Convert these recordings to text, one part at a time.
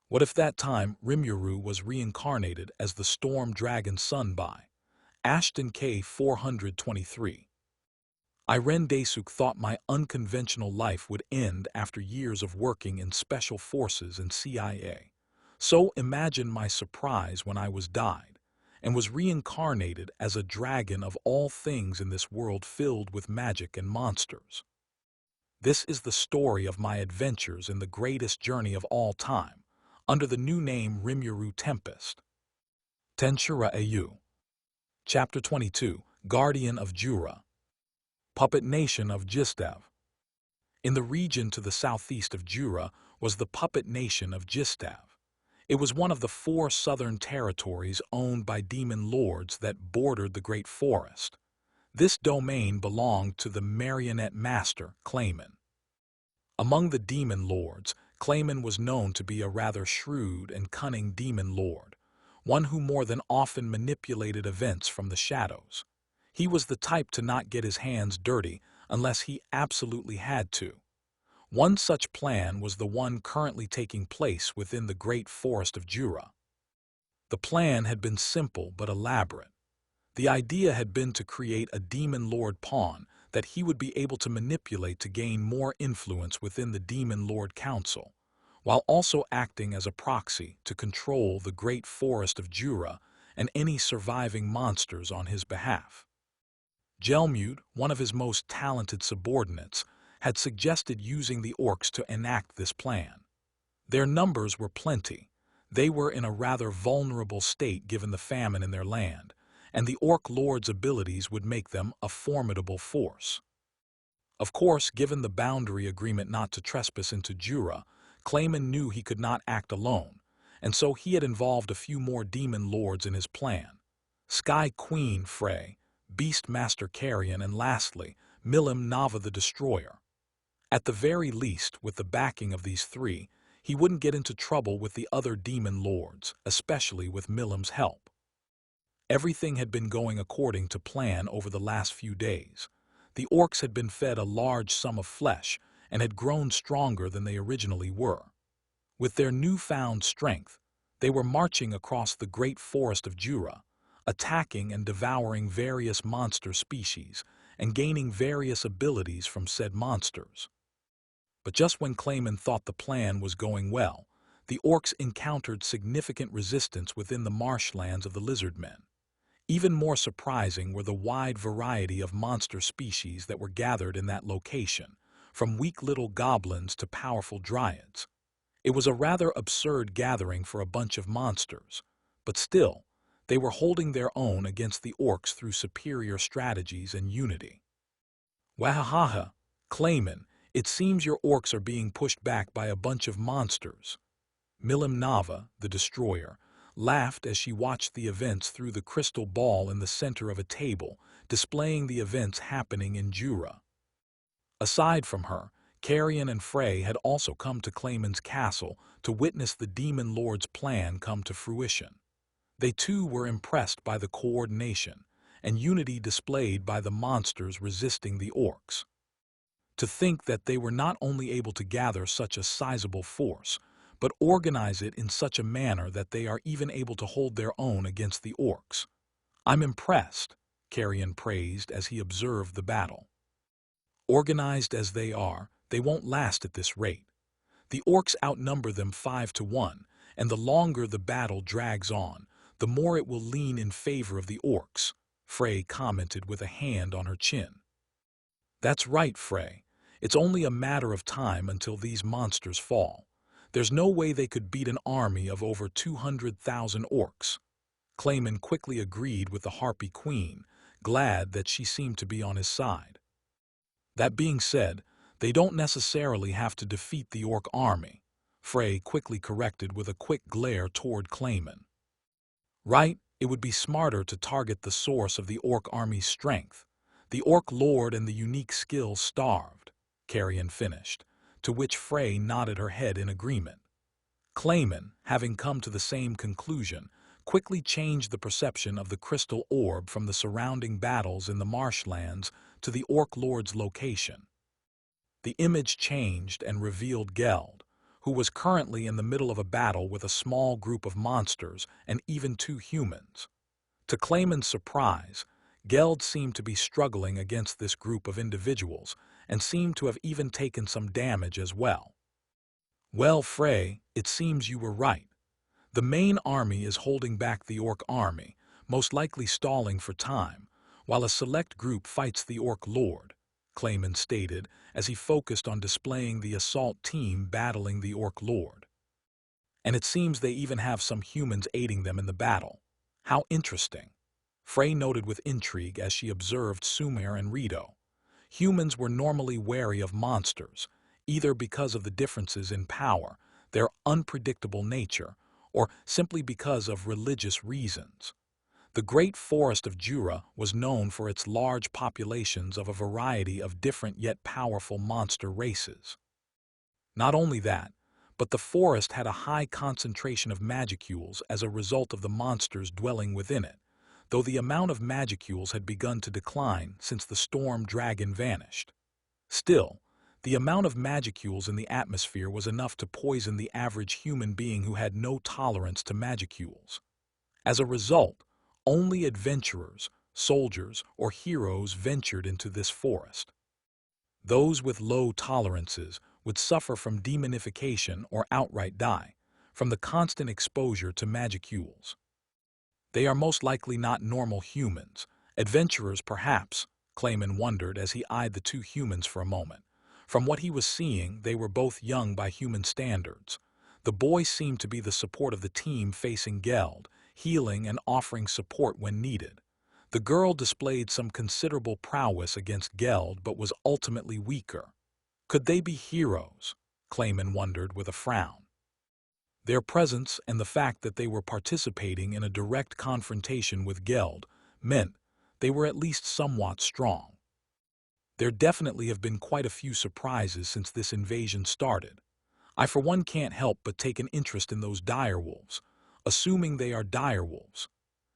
What if that time Rimuru was reincarnated as the storm dragon sun by Ashton K. 423? Ren Daisuke thought my unconventional life would end after years of working in special forces and CIA. So imagine my surprise when I was died and was reincarnated as a dragon of all things in this world filled with magic and monsters. This is the story of my adventures in the greatest journey of all time, under the new name Rimuru Tempest. Tensura AU. Chapter 22, Guardian of Jura. Puppet Nation of Gistev. In the region to the southeast of Jura was the puppet nation of Gistev. It was one of the 4 southern territories owned by demon lords that bordered the Great Forest. This domain belonged to the marionette master, Clayman. Among the demon lords, Clayman was known to be a rather shrewd and cunning demon lord, one who more than often manipulated events from the shadows. He was the type to not get his hands dirty unless he absolutely had to. One such plan was the one currently taking place within the Great Forest of Jura. The plan had been simple but elaborate. The idea had been to create a demon lord pawn that he would be able to manipulate to gain more influence within the Demon Lord Council, while also acting as a proxy to control the Great Forest of Jura and any surviving monsters on his behalf. Gelmud, one of his most talented subordinates, had suggested using the orcs to enact this plan. Their numbers were plenty. They were in a rather vulnerable state given the famine in their land, and the orc lord's abilities would make them a formidable force. Of course, given the boundary agreement not to trespass into Jura, Clayman knew he could not act alone, and so he had involved a few more demon lords in his plan. Sky Queen Frey, Beastmaster Carrion, and lastly, Milim Nava the Destroyer. At the very least, with the backing of these 3, he wouldn't get into trouble with the other demon lords, especially with Milim's help. Everything had been going according to plan over the last few days. The orcs had been fed a large sum of flesh and had grown stronger than they originally were. With their newfound strength, they were marching across the Great Forest of Jura, attacking and devouring various monster species and gaining various abilities from said monsters. But just when Clayman thought the plan was going well, the orcs encountered significant resistance within the marshlands of the lizardmen. Even more surprising were the wide variety of monster species that were gathered in that location, from weak little goblins to powerful dryads. It was a rather absurd gathering for a bunch of monsters, but still, they were holding their own against the orcs through superior strategies and unity. Wahahaha, Clayman, it seems your orcs are being pushed back by a bunch of monsters. Milim Nava, the Destroyer, laughed as she watched the events through the crystal ball in the center of a table, displaying the events happening in Jura. Aside from her, Carrion and Frey had also come to Clayman's castle to witness the Demon Lord's plan come to fruition. They too were impressed by the coordination and unity displayed by the monsters resisting the orcs. To think that they were not only able to gather such a sizable force, but organize it in such a manner that they are even able to hold their own against the orcs. I'm impressed, Carrion praised as he observed the battle. Organized as they are, they won't last at this rate. The orcs outnumber them 5 to 1, and the longer the battle drags on, the more it will lean in favor of the orcs, Frey commented with a hand on her chin. That's right, Frey. It's only a matter of time until these monsters fall. There's no way they could beat an army of over 200,000 orcs. Clayman quickly agreed with the Harpy Queen, glad that she seemed to be on his side. That being said, they don't necessarily have to defeat the orc army, Frey quickly corrected with a quick glare toward Clayman. Right, it would be smarter to target the source of the orc army's strength. The orc lord and the unique skill starved, Carrion finished, to which Frey nodded her head in agreement. Clayman, having come to the same conclusion, quickly changed the perception of the crystal orb from the surrounding battles in the marshlands to the orc lord's location. The image changed and revealed Geld, who was currently in the middle of a battle with a small group of monsters and even 2 humans. To Clayman's surprise, Geld seemed to be struggling against this group of individuals and seemed to have even taken some damage as well. Well, Frey, it seems you were right. The main army is holding back the Orc army, most likely stalling for time, while a select group fights the Orc Lord, Clayman stated as he focused on displaying the assault team battling the Orc Lord. And it seems they even have some humans aiding them in the battle. How interesting. Frey noted with intrigue as she observed Sumer and Rito. Humans were normally wary of monsters, either because of the differences in power, their unpredictable nature, or simply because of religious reasons. The Great Forest of Jura was known for its large populations of a variety of different yet powerful monster races. Not only that, but the forest had a high concentration of magicules as a result of the monsters dwelling within it, though the amount of magicules had begun to decline since the storm dragon vanished. Still, the amount of magicules in the atmosphere was enough to poison the average human being who had no tolerance to magicules. As a result, only adventurers, soldiers, or heroes ventured into this forest. Those with low tolerances would suffer from demonification or outright die from the constant exposure to magicules. They are most likely not normal humans, adventurers perhaps, Clayman wondered as he eyed the 2 humans for a moment. From what he was seeing, they were both young by human standards. The boy seemed to be the support of the team facing Geld, healing and offering support when needed. The girl displayed some considerable prowess against Geld but was ultimately weaker. Could they be heroes? Clayman wondered with a frown. Their presence and the fact that they were participating in a direct confrontation with Geld meant they were at least somewhat strong. There definitely have been quite a few surprises since this invasion started. I for one can't help but take an interest in those direwolves, assuming they are direwolves.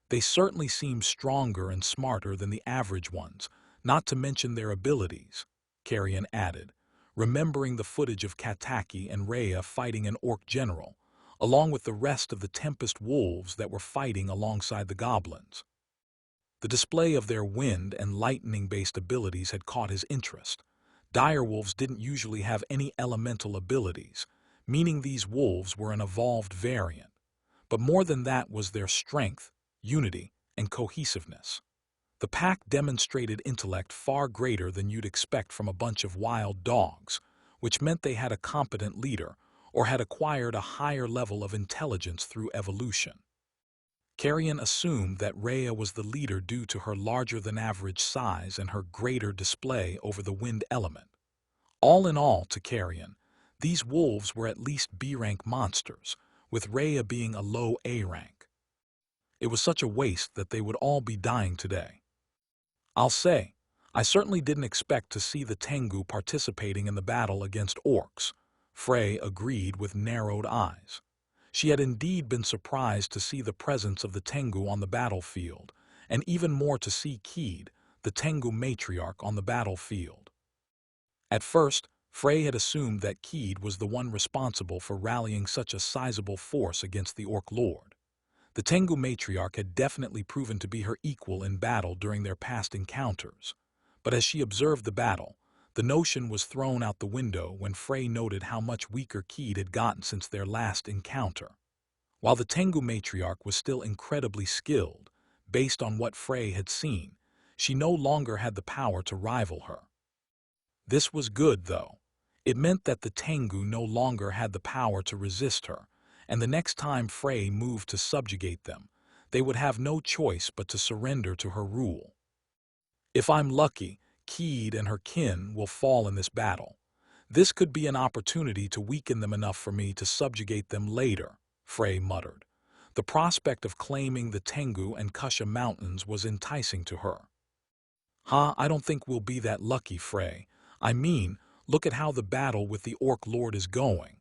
They certainly seem stronger and smarter than the average ones, not to mention their abilities, Carrion added, remembering the footage of Kataki and Rhea fighting an Orc general, along with the rest of the Tempest wolves that were fighting alongside the goblins. The display of their wind and lightning-based abilities had caught his interest. Direwolves didn't usually have any elemental abilities, meaning these wolves were an evolved variant. But more than that was their strength, unity, and cohesiveness. The pack demonstrated intellect far greater than you'd expect from a bunch of wild dogs, which meant they had a competent leader or had acquired a higher level of intelligence through evolution. Carrion assumed that Rhea was the leader due to her larger-than-average size and her greater display over the wind element. All in all, to Carrion, these wolves were at least B-rank monsters, with Rhea being a low A rank. It was such a waste that they would all be dying today. I'll say, I certainly didn't expect to see the Tengu participating in the battle against orcs, Frey agreed with narrowed eyes. She had indeed been surprised to see the presence of the Tengu on the battlefield, and even more to see Keed, the Tengu matriarch, on the battlefield. At first, Frey had assumed that Keed was the one responsible for rallying such a sizable force against the Orc Lord. The Tengu matriarch had definitely proven to be her equal in battle during their past encounters, but as she observed the battle, the notion was thrown out the window when Frey noted how much weaker Keed had gotten since their last encounter. While the Tengu matriarch was still incredibly skilled, based on what Frey had seen, she no longer had the power to rival her. This was good, though. It meant that the Tengu no longer had the power to resist her, and the next time Frey moved to subjugate them, they would have no choice but to surrender to her rule. If I'm lucky, Keed and her kin will fall in this battle. This could be an opportunity to weaken them enough for me to subjugate them later, Frey muttered. The prospect of claiming the Tengu and Kusha Mountains was enticing to her. I don't think we'll be that lucky, Frey. I mean, look at how the battle with the Orc Lord is going.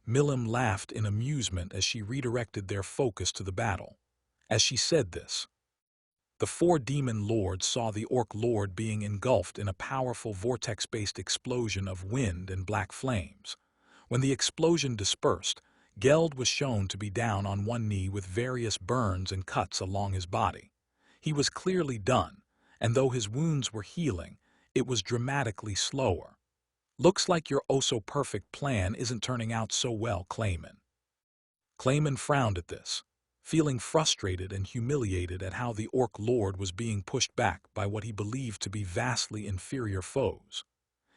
Milim laughed in amusement as she redirected their focus to the battle. As she said this, the 4 demon lords saw the Orc Lord being engulfed in a powerful vortex-based explosion of wind and black flames. When the explosion dispersed, Geld was shown to be down on one knee with various burns and cuts along his body. He was clearly done, and though his wounds were healing, it was dramatically slower. "Looks like your oh-so-perfect plan isn't turning out so well, Clayman." Clayman frowned at this, feeling frustrated and humiliated at how the Orc Lord was being pushed back by what he believed to be vastly inferior foes.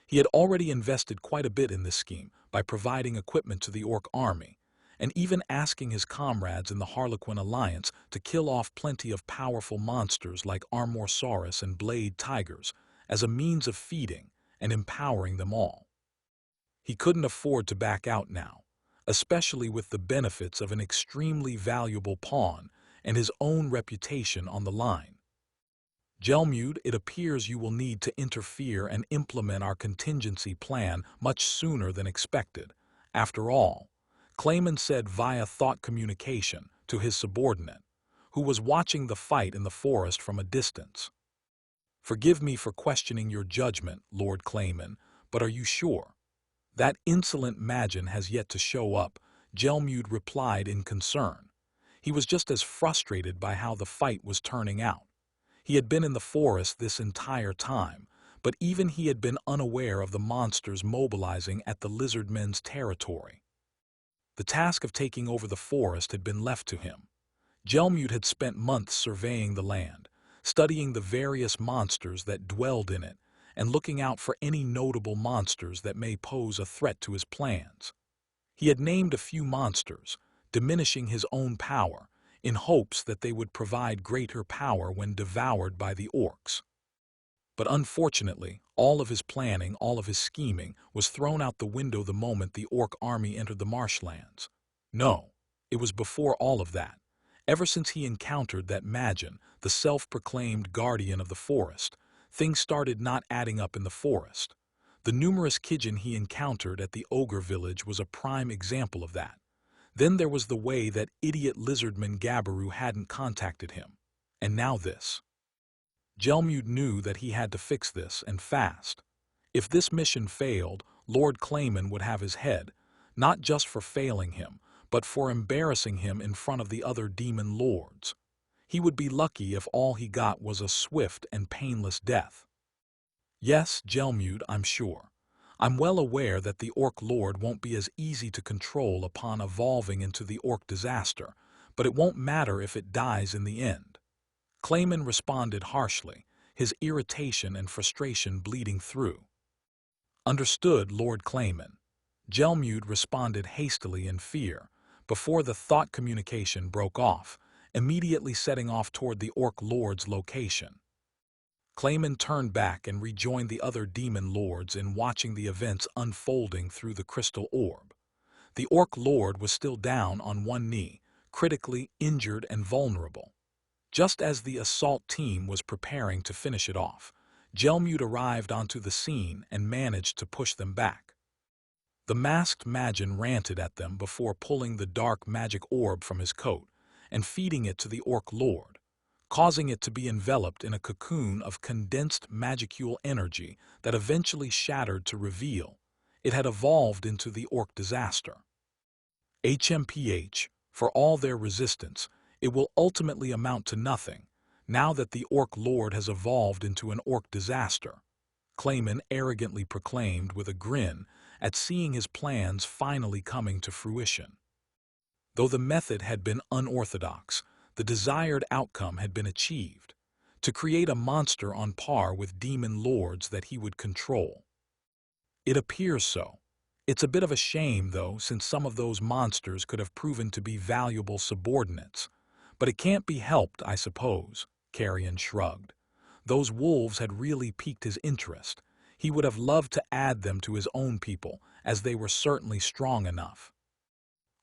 He had already invested quite a bit in this scheme by providing equipment to the Orc army, and even asking his comrades in the Harlequin Alliance to kill off plenty of powerful monsters like Armorsaurus and Blade Tigers as a means of feeding and empowering them all. He couldn't afford to back out now, especially with the benefits of an extremely valuable pawn and his own reputation on the line. "Gelmude, it appears you will need to interfere and implement our contingency plan much sooner than expected. After all," Clayman said via thought communication to his subordinate, who was watching the fight in the forest from a distance. "Forgive me for questioning your judgment, Lord Clayman, but are you sure?" "That insolent Magin has yet to show up," Gelmude replied in concern. He was just as frustrated by how the fight was turning out. He had been in the forest this entire time, but even he had been unaware of the monsters mobilizing at the lizardmen's territory. The task of taking over the forest had been left to him. Gelmude had spent months surveying the land, studying the various monsters that dwelled in it, and looking out for any notable monsters that may pose a threat to his plans. He had named a few monsters, diminishing his own power, in hopes that they would provide greater power when devoured by the orcs. But unfortunately, all of his planning, all of his scheming, was thrown out the window the moment the orc army entered the marshlands. No, it was before all of that. Ever since he encountered that Magin, the self-proclaimed guardian of the forest, things started not adding up in the forest. The numerous Kijin he encountered at the ogre village was a prime example of that. Then there was the way that idiot lizardman Gabaru hadn't contacted him. And now this. Gelmude knew that he had to fix this, and fast. If this mission failed, Lord Clayman would have his head, not just for failing him, but for embarrassing him in front of the other demon lords. He would be lucky if all he got was a swift and painless death. "Yes, Gelmude, I'm sure. I'm well aware that the Orc Lord won't be as easy to control upon evolving into the Orc disaster, but it won't matter if it dies in the end." Clayman responded harshly, his irritation and frustration bleeding through. "Understood, Lord Clayman." Gelmude responded hastily in fear, before the thought communication broke off, immediately setting off toward the Orc Lord's location. Clayman turned back and rejoined the other demon lords in watching the events unfolding through the crystal orb. The Orc Lord was still down on one knee, critically injured and vulnerable. Just as the assault team was preparing to finish it off, Gelmude arrived onto the scene and managed to push them back. The masked Magin ranted at them before pulling the dark magic orb from his coat and feeding it to the Orc Lord, causing it to be enveloped in a cocoon of condensed magicule energy that eventually shattered to reveal it had evolved into the Orc disaster. HMPH, for all their resistance, it will ultimately amount to nothing, now that the Orc Lord has evolved into an Orc disaster, Clayman arrogantly proclaimed with a grin at seeing his plans finally coming to fruition. Though the method had been unorthodox, the desired outcome had been achieved, to create a monster on par with demon lords that he would control. It appears so. It's a bit of a shame, though, since some of those monsters could have proven to be valuable subordinates. But it can't be helped, I suppose, Carrion shrugged. Those wolves had really piqued his interest. He would have loved to add them to his own people, as they were certainly strong enough.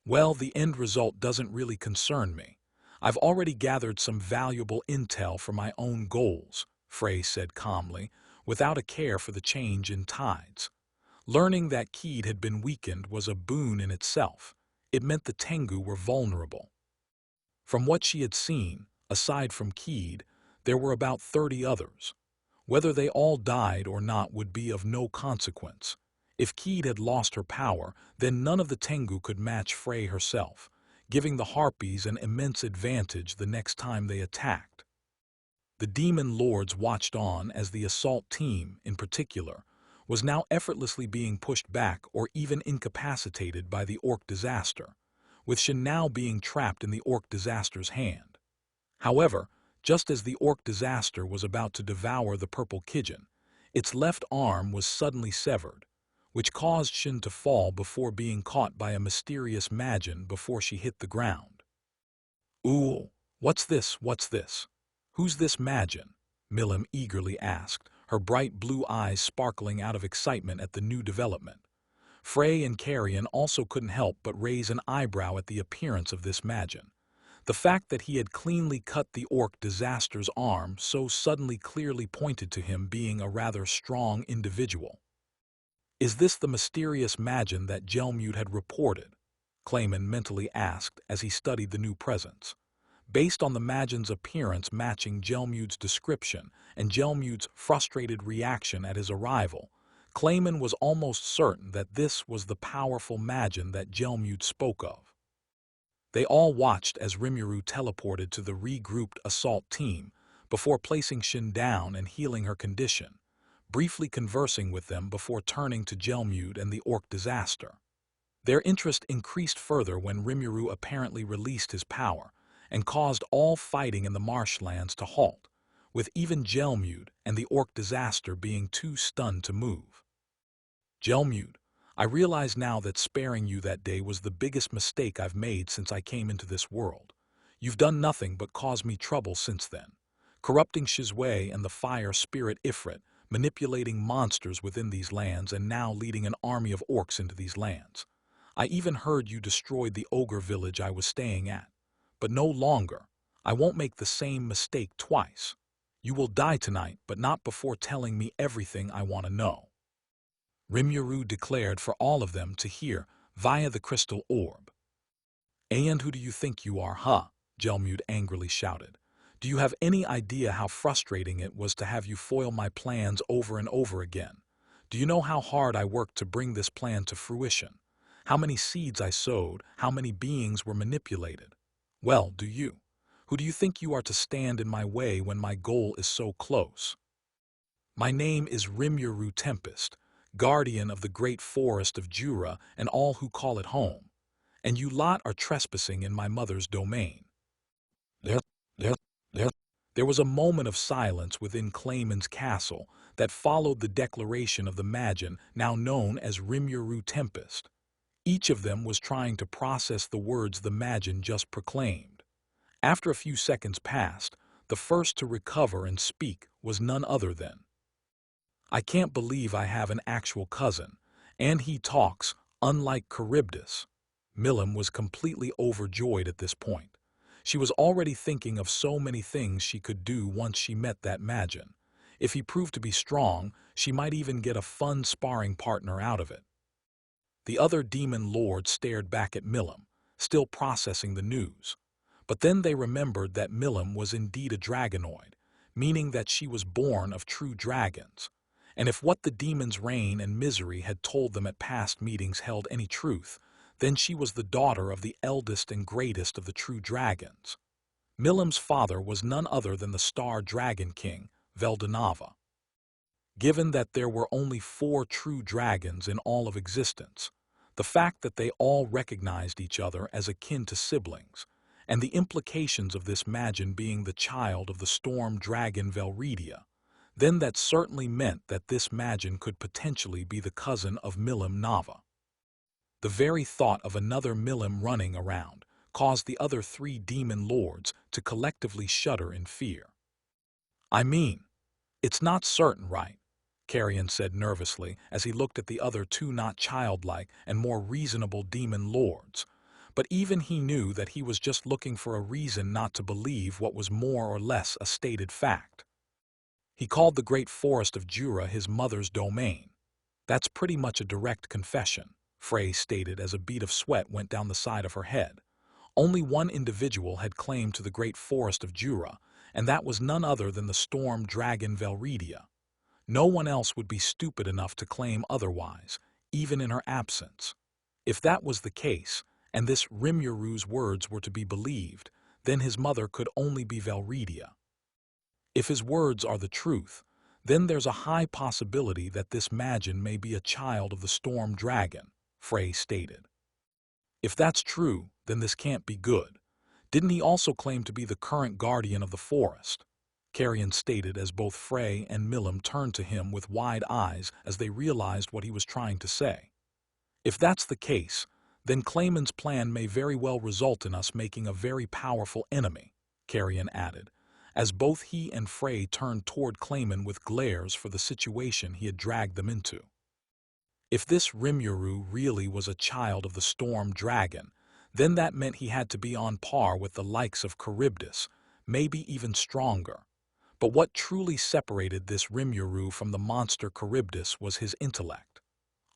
"Well, the end result doesn't really concern me. I've already gathered some valuable intel for my own goals," Frey said calmly, without a care for the change in tides. Learning that Keed had been weakened was a boon in itself. It meant the Tengu were vulnerable. From what she had seen, aside from Keed, there were about 30 others. Whether they all died or not would be of no consequence. If Keed had lost her power, then none of the Tengu could match Frey herself, giving the Harpies an immense advantage the next time they attacked. The demon lords watched on as the assault team, in particular, was now effortlessly being pushed back or even incapacitated by the orc disaster, with Shin now being trapped in the orc disaster's hand. However, just as the orc disaster was about to devour the purple Kijin, its left arm was suddenly severed, which caused Shin to fall before being caught by a mysterious Majin before she hit the ground. "Ooh, what's this, what's this? Who's this Majin?" Milim eagerly asked, her bright blue eyes sparkling out of excitement at the new development. Frey and Carrion also couldn't help but raise an eyebrow at the appearance of this Majin. The fact that he had cleanly cut the orc disaster's arm so suddenly clearly pointed to him being a rather strong individual. "Is this the mysterious Majin that Gelmute had reported?" Clayman mentally asked as he studied the new presence. Based on the Majin's appearance matching Gelmute's description and Gelmute's frustrated reaction at his arrival, Clayman was almost certain that this was the powerful Majin that Gelmute spoke of. They all watched as Rimuru teleported to the regrouped assault team before placing Shin down and healing her condition, briefly conversing with them before turning to Gelmute and the orc disaster. Their interest increased further when Rimuru apparently released his power and caused all fighting in the marshlands to halt, with even Gelmute and the orc disaster being too stunned to move. "Gelmute, I realize now that sparing you that day was the biggest mistake I've made since I came into this world. You've done nothing but cause me trouble since then, corrupting Shizue and the fire spirit Ifrit, manipulating monsters within these lands and now leading an army of orcs into these lands. I even heard you destroyed the ogre village I was staying at. But no longer. I won't make the same mistake twice. You will die tonight, but not before telling me everything I want to know," Rimuru declared for all of them to hear via the crystal orb. "And who do you think you are, huh?" Gelmute angrily shouted. "Do you have any idea how frustrating it was to have you foil my plans over and over again? Do you know how hard I worked to bring this plan to fruition? How many seeds I sowed, how many beings were manipulated? Well, do you? Who do you think you are to stand in my way when my goal is so close? My name is Rimuru Tempest, guardian of the great forest of Jura and all who call it home, and you lot are trespassing in my mother's domain." There, there was a moment of silence within Clayman's castle that followed the declaration of the Majin now known as Rimuru Tempest. Each of them was trying to process the words the Majin just proclaimed. After a few seconds passed, the first to recover and speak was none other than, "I can't believe I have an actual cousin, and he talks, unlike Charybdis." Milim was completely overjoyed at this point. She was already thinking of so many things she could do once she met that Majin. If he proved to be strong, she might even get a fun sparring partner out of it. The other demon lords stared back at Milim, still processing the news. But then they remembered that Milim was indeed a dragonoid, meaning that she was born of true dragons. And if what the demon's reign and misery had told them at past meetings held any truth, then she was the daughter of the eldest and greatest of the true dragons. Milim's father was none other than the Star Dragon King, Veldanava. Given that there were only 4 true dragons in all of existence, the fact that they all recognized each other as akin to siblings, and the implications of this Majin being the child of the storm dragon Velredia, then that certainly meant that this Majin could potentially be the cousin of Milim Nava. The very thought of another Milim running around caused the other 3 demon lords to collectively shudder in fear. "I mean, it's not certain, right?" Carrion said nervously as he looked at the other 2 not childlike and more reasonable demon lords. But even he knew that he was just looking for a reason not to believe what was more or less a stated fact. He called the great forest of Jura his mother's domain. "That's pretty much a direct confession," Frey stated as a bead of sweat went down the side of her head. Only one individual had claimed to the great forest of Jura, and that was none other than the storm dragon Velredia. No one else would be stupid enough to claim otherwise, even in her absence. If that was the case, and this Rimuru's words were to be believed, then his mother could only be Valridia. If his words are the truth, then there's a high possibility that this Magin may be a child of the storm dragon, Frey stated. If that's true, then this can't be good. Didn't he also claim to be the current guardian of the forest? Carrion stated as both Frey and Milim turned to him with wide eyes as they realized what he was trying to say. If that's the case, then Clayman's plan may very well result in us making a very powerful enemy, Carrion added, as both he and Frey turned toward Clayman with glares for the situation he had dragged them into. If this Rimuru really was a child of the storm dragon, then that meant he had to be on par with the likes of Charybdis, maybe even stronger. But what truly separated this Rimuru from the monster Charybdis was his intellect.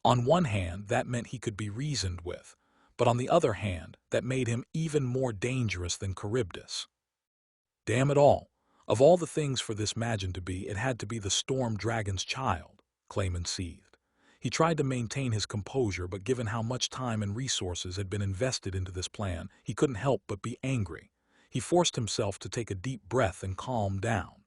On one hand, that meant he could be reasoned with, but on the other hand, that made him even more dangerous than Charybdis. Damn it all, of all the things for this Magin to be, it had to be the storm dragon's child, Clayman seethed. He tried to maintain his composure, but given how much time and resources had been invested into this plan, he couldn't help but be angry. He forced himself to take a deep breath and calm down.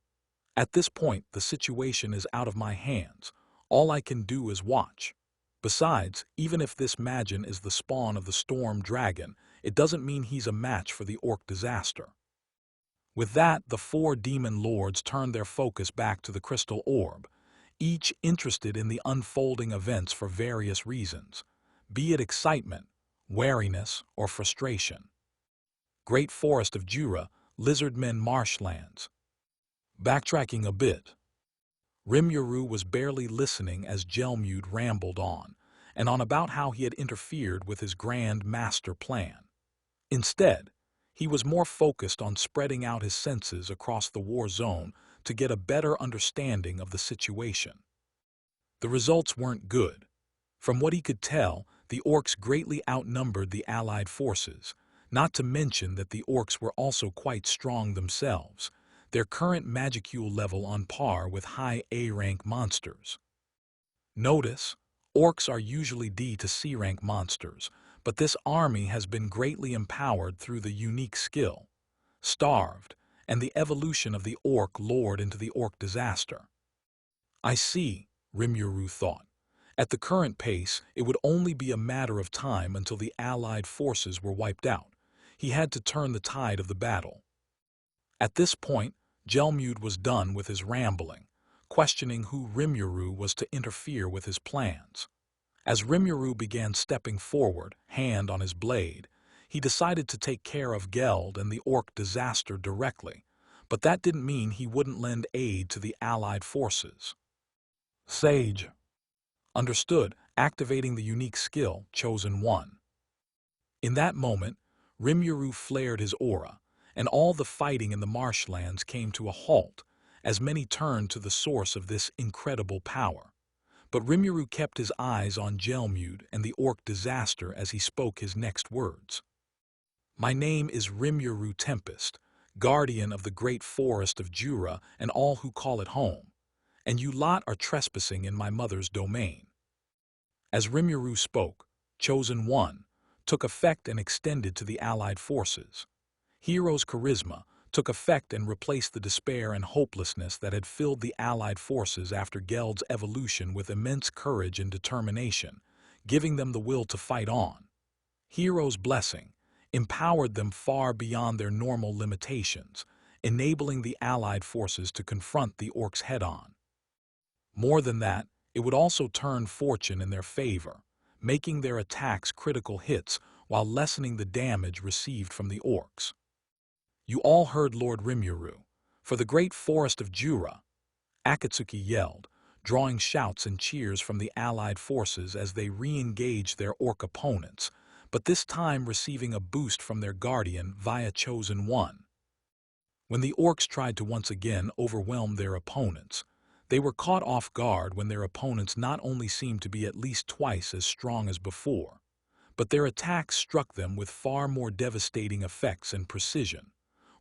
At this point, the situation is out of my hands. All I can do is watch. Besides, even if this Magin is the spawn of the storm dragon, it doesn't mean he's a match for the orc disaster. With that, the four demon lords turned their focus back to the crystal orb, each interested in the unfolding events for various reasons, be it excitement, wariness, or frustration. Great Forest of Jura, Lizardmen Marshlands. Backtracking a bit, Rimuru was barely listening as Gelmude rambled on about how he had interfered with his grand master plan. Instead, he was more focused on spreading out his senses across the war zone to get a better understanding of the situation. The results weren't good. From what he could tell, the orcs greatly outnumbered the allied forces, not to mention that the orcs were also quite strong themselves, their current magicule level on par with high A-rank monsters. Notice, orcs are usually D to C-rank monsters, but this army has been greatly empowered through the unique skill, Starved, and the evolution of the orc lord into the orc disaster. I see, Rimuru thought. At the current pace, it would only be a matter of time until the allied forces were wiped out. He had to turn the tide of the battle. At this point, Gelmude was done with his rambling, questioning who Rimuru was to interfere with his plans. As Rimuru began stepping forward, hand on his blade, he decided to take care of Geld and the orc disaster directly, but that didn't mean he wouldn't lend aid to the allied forces. Sage. Understood, activating the unique skill, Chosen One. In that moment, Rimuru flared his aura, and all the fighting in the marshlands came to a halt, as many turned to the source of this incredible power. But Rimuru kept his eyes on Gelmude and the orc disaster as he spoke his next words. My name is Rimuru Tempest, guardian of the great forest of Jura and all who call it home, and you lot are trespassing in my mother's domain. As Rimuru spoke, Chosen One took effect and extended to the allied forces. Hero's charisma took effect and replaced the despair and hopelessness that had filled the allied forces after Geld's evolution with immense courage and determination, giving them the will to fight on. Hero's blessing empowered them far beyond their normal limitations, enabling the allied forces to confront the orcs head-on. More than that, it would also turn fortune in their favor, making their attacks critical hits while lessening the damage received from the orcs. You all heard Lord Rimuru. For the great forest of Jura, Akatsuki yelled, drawing shouts and cheers from the allied forces as they re-engaged their orc opponents, but this time receiving a boost from their guardian via Chosen One. When the orcs tried to once again overwhelm their opponents, they were caught off guard when their opponents not only seemed to be at least twice as strong as before, but their attacks struck them with far more devastating effects and precision,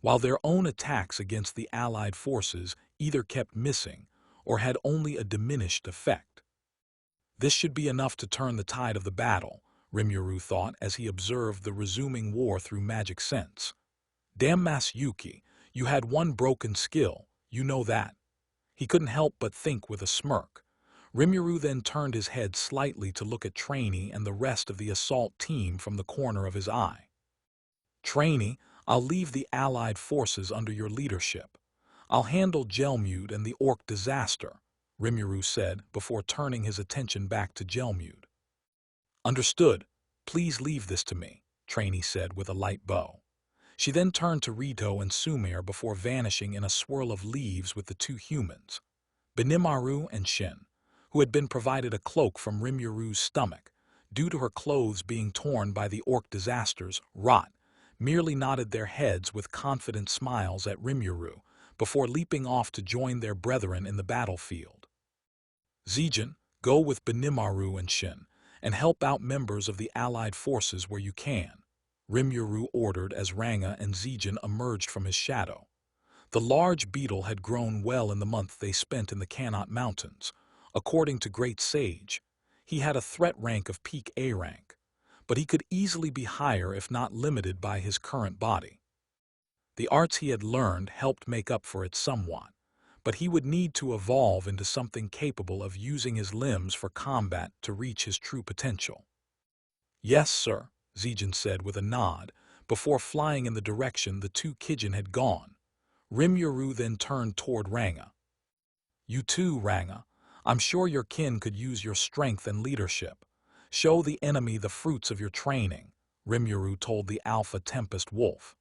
while their own attacks against the allied forces either kept missing or had only a diminished effect. This should be enough to turn the tide of the battle, Rimuru thought as he observed the resuming war through magic sense. Damn Masayuki, you had one broken skill, you know that. He couldn't help but think with a smirk. Rimuru then turned his head slightly to look at Trainee and the rest of the assault team from the corner of his eye. Trainee, I'll leave the Allied forces under your leadership. I'll handle Gelmude and the Orc disaster, Rimuru said before turning his attention back to Gelmude. Understood. Please leave this to me, Trainee said with a light bow. She then turned to Rito and Sumer before vanishing in a swirl of leaves with the two humans, Benimaru and Shin, who had been provided a cloak from Rimuru's stomach, due to her clothes being torn by the Orc disaster's rot, merely nodded their heads with confident smiles at Rimuru before leaping off to join their brethren in the battlefield. Zijin, go with Benimaru and Shin, and help out members of the Allied forces where you can, Rimuru ordered as Ranga and Zijin emerged from his shadow. The large beetle had grown well in the month they spent in the Kanat Mountains. According to Great Sage, he had a threat rank of peak A rank, but he could easily be higher if not limited by his current body. The arts he had learned helped make up for it somewhat, but he would need to evolve into something capable of using his limbs for combat to reach his true potential. Yes, sir, Zijin said with a nod, before flying in the direction the two Kijin had gone. Rimuru then turned toward Ranga. You too, Ranga. I'm sure your kin could use your strength and leadership. Show the enemy the fruits of your training, Rimuru told the Alpha Tempest Wolf.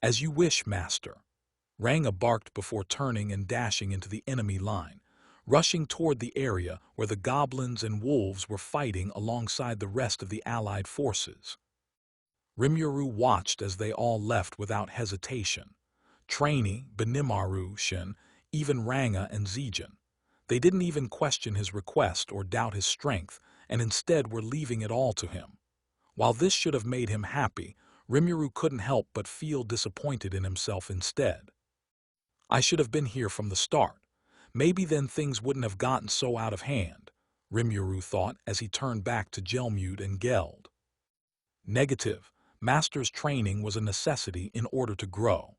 As you wish, Master. Ranga barked before turning and dashing into the enemy line, rushing toward the area where the goblins and wolves were fighting alongside the rest of the Allied forces. Rimuru watched as they all left without hesitation. Trainee, Benimaru, Shin, even Ranga and Zijin. They didn't even question his request or doubt his strength, and instead were leaving it all to him. While this should have made him happy, Rimuru couldn't help but feel disappointed in himself instead. I should have been here from the start. Maybe then things wouldn't have gotten so out of hand, Rimuru thought as he turned back to Gelmude and Geld. Negative. Master's training was a necessity in order to grow.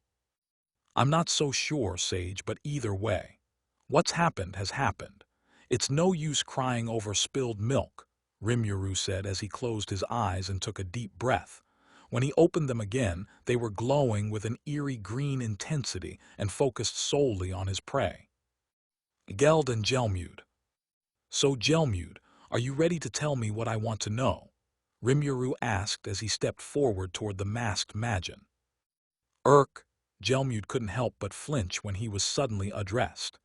I'm not so sure, Sage, but either way. What's happened has happened. It's no use crying over spilled milk, Rimuru said as he closed his eyes and took a deep breath. When he opened them again, they were glowing with an eerie green intensity and focused solely on his prey. Geld and Gelmude. So Gelmude, are you ready to tell me what I want to know? Rimuru asked as he stepped forward toward the masked Magin. Gelmude couldn't help but flinch when he was suddenly addressed.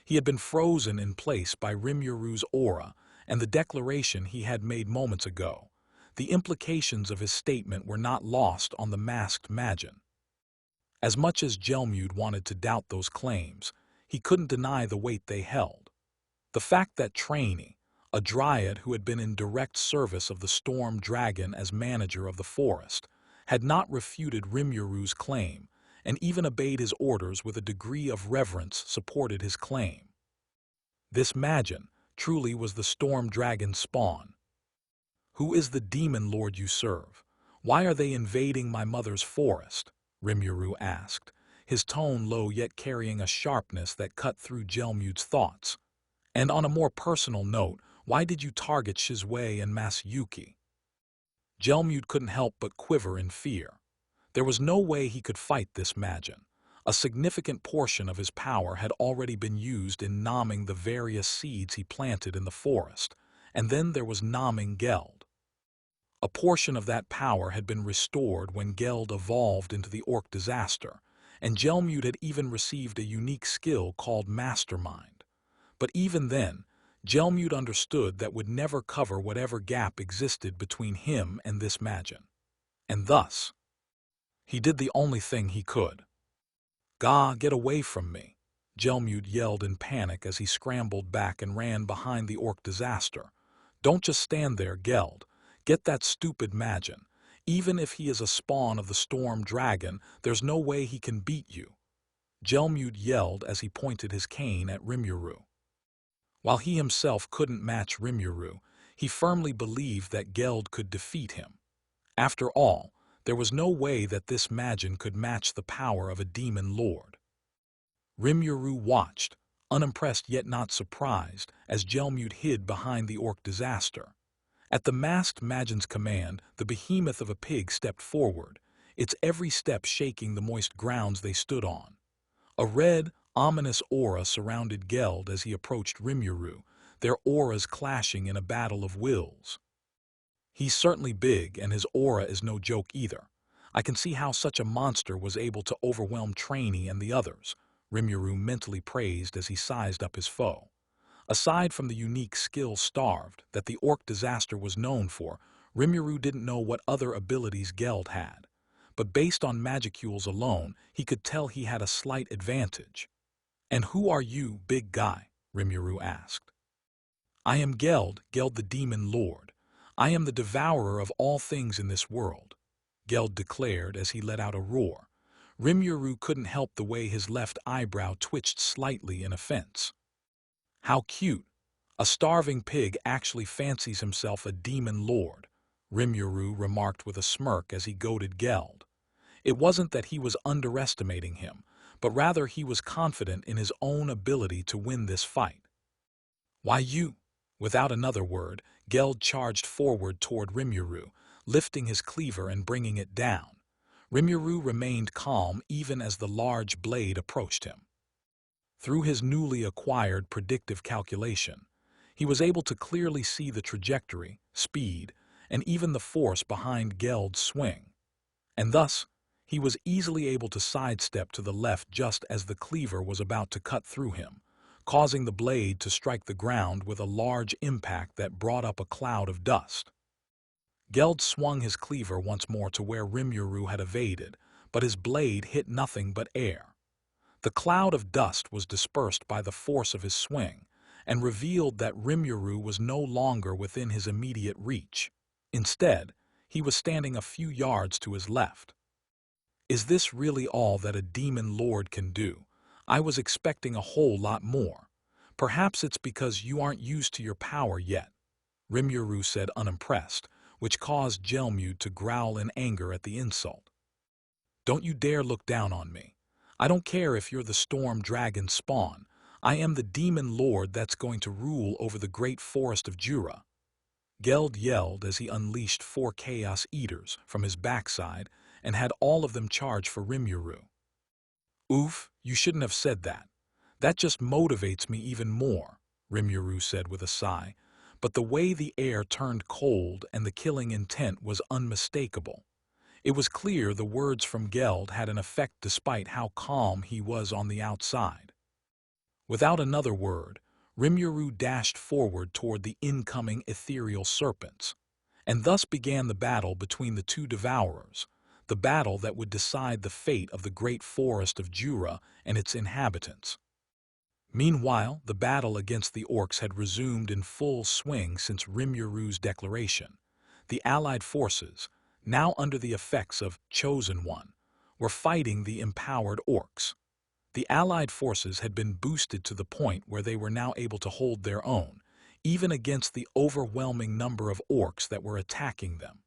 He had been frozen in place by Rimuru's aura and the declaration he had made moments ago. The implications of his statement were not lost on the masked Magin. As much as Gelmude wanted to doubt those claims, he couldn't deny the weight they held. The fact that Trainee, a dryad who had been in direct service of the Storm Dragon as manager of the forest, had not refuted Rimuru's claim, and even obeyed his orders with a degree of reverence supported his claim. This Magin truly was the Storm Dragon's spawn. Who is the demon lord you serve? Why are they invading my mother's forest? Rimuru asked, his tone low yet carrying a sharpness that cut through Gelmude's thoughts. And on a more personal note, why did you target Shizue and Masayuki? Gelmude couldn't help but quiver in fear. There was no way he could fight this Magin. A significant portion of his power had already been used in nomming the various seeds he planted in the forest, and then there was nomming Geld. A portion of that power had been restored when Geld evolved into the Orc disaster, and Gelmude had even received a unique skill called Mastermind. But even then, Gelmude understood that would never cover whatever gap existed between him and this Magin. And thus, he did the only thing he could. Gah, get away from me, Gelmude yelled in panic as he scrambled back and ran behind the Orc disaster. Don't just stand there, Geld. Get that stupid Magin. Even if he is a spawn of the Storm Dragon, there's no way he can beat you. Gelmude yelled as he pointed his cane at Rimuru. While he himself couldn't match Rimuru, he firmly believed that Geld could defeat him. After all, there was no way that this Majin could match the power of a demon lord. Rimuru watched, unimpressed yet not surprised, as Gelmute hid behind the orc disaster. At the masked Majin's command, the behemoth of a pig stepped forward, its every step shaking the moist grounds they stood on. A red, ominous aura surrounded Geld as he approached Rimuru, their auras clashing in a battle of wills. He's certainly big, and his aura is no joke either. I can see how such a monster was able to overwhelm Trainee and the others, Rimuru mentally praised as he sized up his foe. Aside from the unique skill starved that the orc disaster was known for, Rimuru didn't know what other abilities Geld had. But based on magicules alone, he could tell he had a slight advantage. "And who are you, big guy?" Rimuru asked. "I am Geld the Demon Lord. I am the devourer of all things in this world," Geld declared as he let out a roar. Rimuru couldn't help the way his left eyebrow twitched slightly in offense. "How cute! A starving pig actually fancies himself a demon lord," Rimuru remarked with a smirk as he goaded Geld. It wasn't that he was underestimating him, but rather he was confident in his own ability to win this fight. "Why you?" Without another word, Geld charged forward toward Rimuru, lifting his cleaver and bringing it down. Rimuru remained calm even as the large blade approached him. Through his newly acquired predictive calculation, he was able to clearly see the trajectory, speed, and even the force behind Geld's swing. And thus, he was easily able to sidestep to the left just as the cleaver was about to cut through him, causing the blade to strike the ground with a large impact that brought up a cloud of dust. Geld swung his cleaver once more to where Rimuru had evaded, but his blade hit nothing but air. The cloud of dust was dispersed by the force of his swing, and revealed that Rimuru was no longer within his immediate reach. Instead, he was standing a few yards to his left. "Is this really all that a demon lord can do? I was expecting a whole lot more. Perhaps it's because you aren't used to your power yet," Rimuru said unimpressed, which caused Gelmute to growl in anger at the insult. "Don't you dare look down on me. I don't care if you're the storm dragon spawn. I am the demon lord that's going to rule over the great forest of Jura." Geld yelled as he unleashed 4 Chaos Eaters from his backside and had all of them charge for Rimuru. "Oof, you shouldn't have said that. That just motivates me even more," Rimuru said with a sigh, but the way the air turned cold and the killing intent was unmistakable. It was clear the words from Geld had an effect despite how calm he was on the outside. Without another word, Rimuru dashed forward toward the incoming ethereal serpents, and thus began the battle between the two devourers, the battle that would decide the fate of the great forest of Jura and its inhabitants. Meanwhile, the battle against the orcs had resumed in full swing since Rimuru's declaration. The allied forces, now under the effects of Chosen One, were fighting the empowered orcs. The allied forces had been boosted to the point where they were now able to hold their own, even against the overwhelming number of orcs that were attacking them.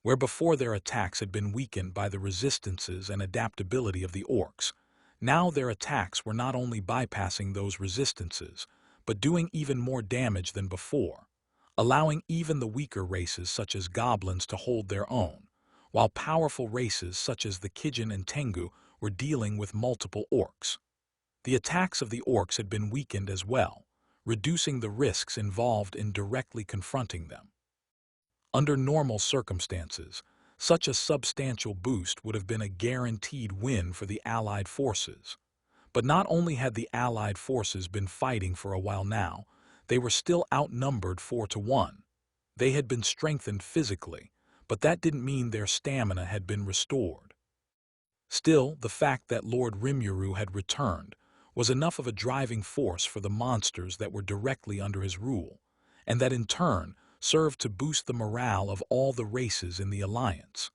Where before their attacks had been weakened by the resistances and adaptability of the orcs, now their attacks were not only bypassing those resistances, but doing even more damage than before, allowing even the weaker races such as goblins to hold their own, while powerful races such as the Kijin and Tengu were dealing with multiple orcs. The attacks of the orcs had been weakened as well, reducing the risks involved in directly confronting them. Under normal circumstances, such a substantial boost would have been a guaranteed win for the Allied forces. But not only had the Allied forces been fighting for a while now, they were still outnumbered 4-1. They had been strengthened physically, but that didn't mean their stamina had been restored. Still, the fact that Lord Rimuru had returned was enough of a driving force for the monsters that were directly under his rule, and that in turn served to boost the morale of all the races in the alliance.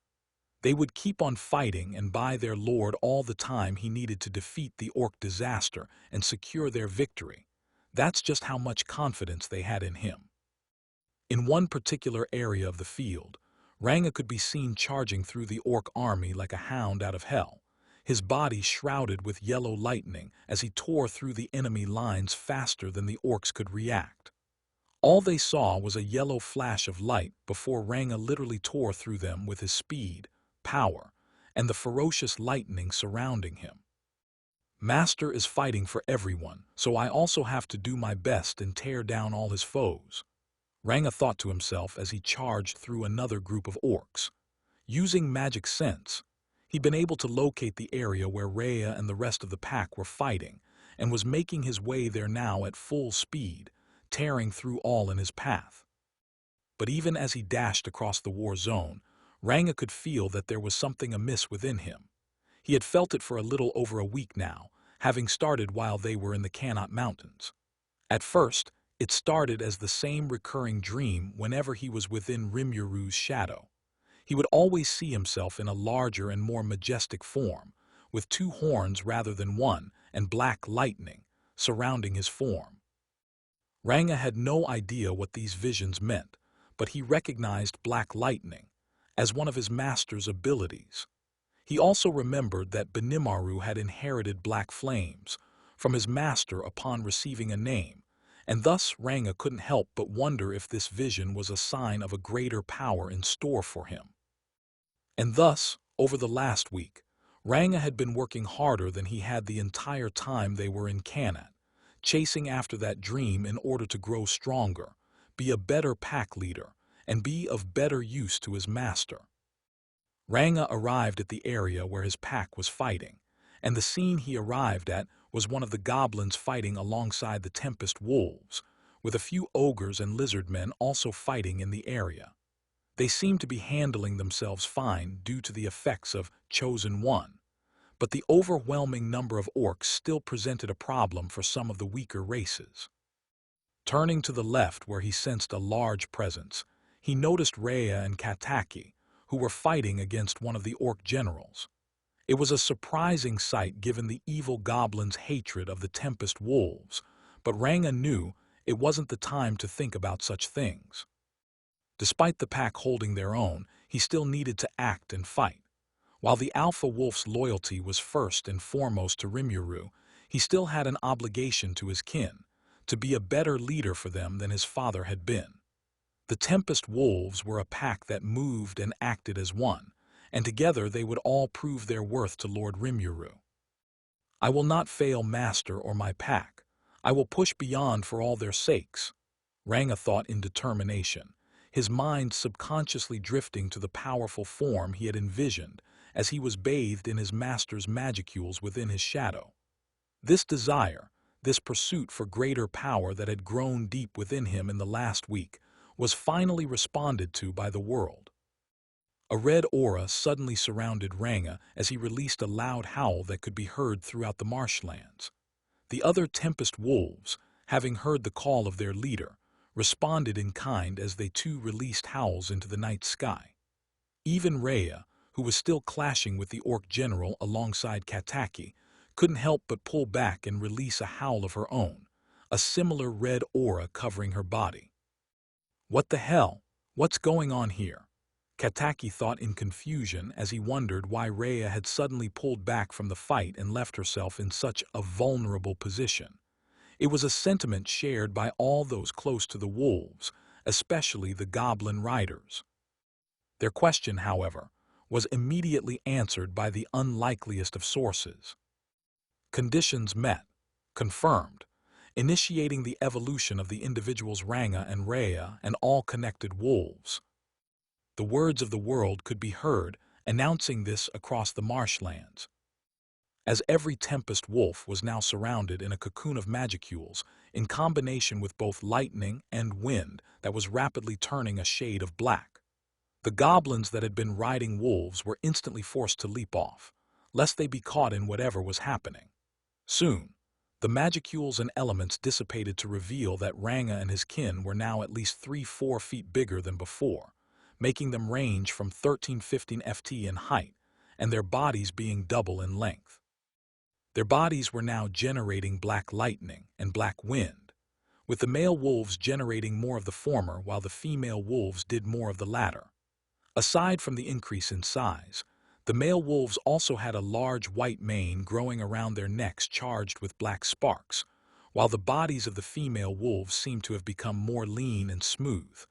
They would keep on fighting and buy their lord all the time he needed to defeat the orc disaster and secure their victory. That's just how much confidence they had in him. In one particular area of the field, Ranga could be seen charging through the orc army like a hound out of hell, his body shrouded with yellow lightning as he tore through the enemy lines faster than the orcs could react. All they saw was a yellow flash of light before Ranga literally tore through them with his speed, power, and the ferocious lightning surrounding him. Master is fighting for everyone, so I also have to do my best and tear down all his foes, Ranga thought to himself as he charged through another group of orcs. Using magic sense, he'd been able to locate the area where Rhea and the rest of the pack were fighting and was making his way there now at full speed, tearing through all in his path. But even as he dashed across the war zone, Ranga could feel that there was something amiss within him. He had felt it for a little over a week now, having started while they were in the Kanat Mountains. At first, it started as the same recurring dream whenever he was within Rimuru's shadow. He would always see himself in a larger and more majestic form, with 2 horns rather than 1 and black lightning surrounding his form. Ranga had no idea what these visions meant, but he recognized black lightning as one of his master's abilities. He also remembered that Benimaru had inherited black flames from his master upon receiving a name, and thus Ranga couldn't help but wonder if this vision was a sign of a greater power in store for him. And thus, over the last week, Ranga had been working harder than he had the entire time they were in Kanat, chasing after that dream in order to grow stronger, be a better pack leader, and be of better use to his master. Ranga arrived at the area where his pack was fighting, and the scene he arrived at was one of the goblins fighting alongside the Tempest wolves, with a few ogres and lizard men also fighting in the area. They seemed to be handling themselves fine due to the effects of Chosen One, but the overwhelming number of orcs still presented a problem for some of the weaker races. Turning to the left where he sensed a large presence, he noticed Rhea and Kataki, who were fighting against one of the orc generals. It was a surprising sight given the evil goblin's hatred of the Tempest wolves, but Ranga knew it wasn't the time to think about such things. Despite the pack holding their own, he still needed to act and fight. While the alpha wolf's loyalty was first and foremost to Rimuru, he still had an obligation to his kin, to be a better leader for them than his father had been. The Tempest wolves were a pack that moved and acted as one, and together they would all prove their worth to Lord Rimuru. I will not fail Master or my pack. I will push beyond for all their sakes, Ranga thought in determination, his mind subconsciously drifting to the powerful form he had envisioned as he was bathed in his master's magicules within his shadow. This desire, this pursuit for greater power that had grown deep within him in the last week, was finally responded to by the world. A red aura suddenly surrounded Ranga as he released a loud howl that could be heard throughout the marshlands. The other Tempest wolves, having heard the call of their leader, responded in kind as they too released howls into the night sky. Even Rhea, who was still clashing with the orc general alongside Kataki, couldn't help but pull back and release a howl of her own, a similar red aura covering her body. What the hell? What's going on here? Kataki thought in confusion as he wondered why Rhea had suddenly pulled back from the fight and left herself in such a vulnerable position. It was a sentiment shared by all those close to the wolves, especially the goblin riders. Their question, however, was immediately answered by the unlikeliest of sources. Conditions met, confirmed, initiating the evolution of the individuals Ranga and Rhea and all connected wolves. The words of the world could be heard, announcing this across the marshlands. As every Tempest wolf was now surrounded in a cocoon of magicules, in combination with both lightning and wind that was rapidly turning a shade of black. The goblins that had been riding wolves were instantly forced to leap off, lest they be caught in whatever was happening. Soon, the magicules and elements dissipated to reveal that Ranga and his kin were now at least 3-4 feet bigger than before, making them range from 13-15 ft in height, and their bodies being double in length. Their bodies were now generating black lightning and black wind, with the male wolves generating more of the former while the female wolves did more of the latter. Aside from the increase in size, the male wolves also had a large white mane growing around their necks charged with black sparks, while the bodies of the female wolves seemed to have become more lean and smooth,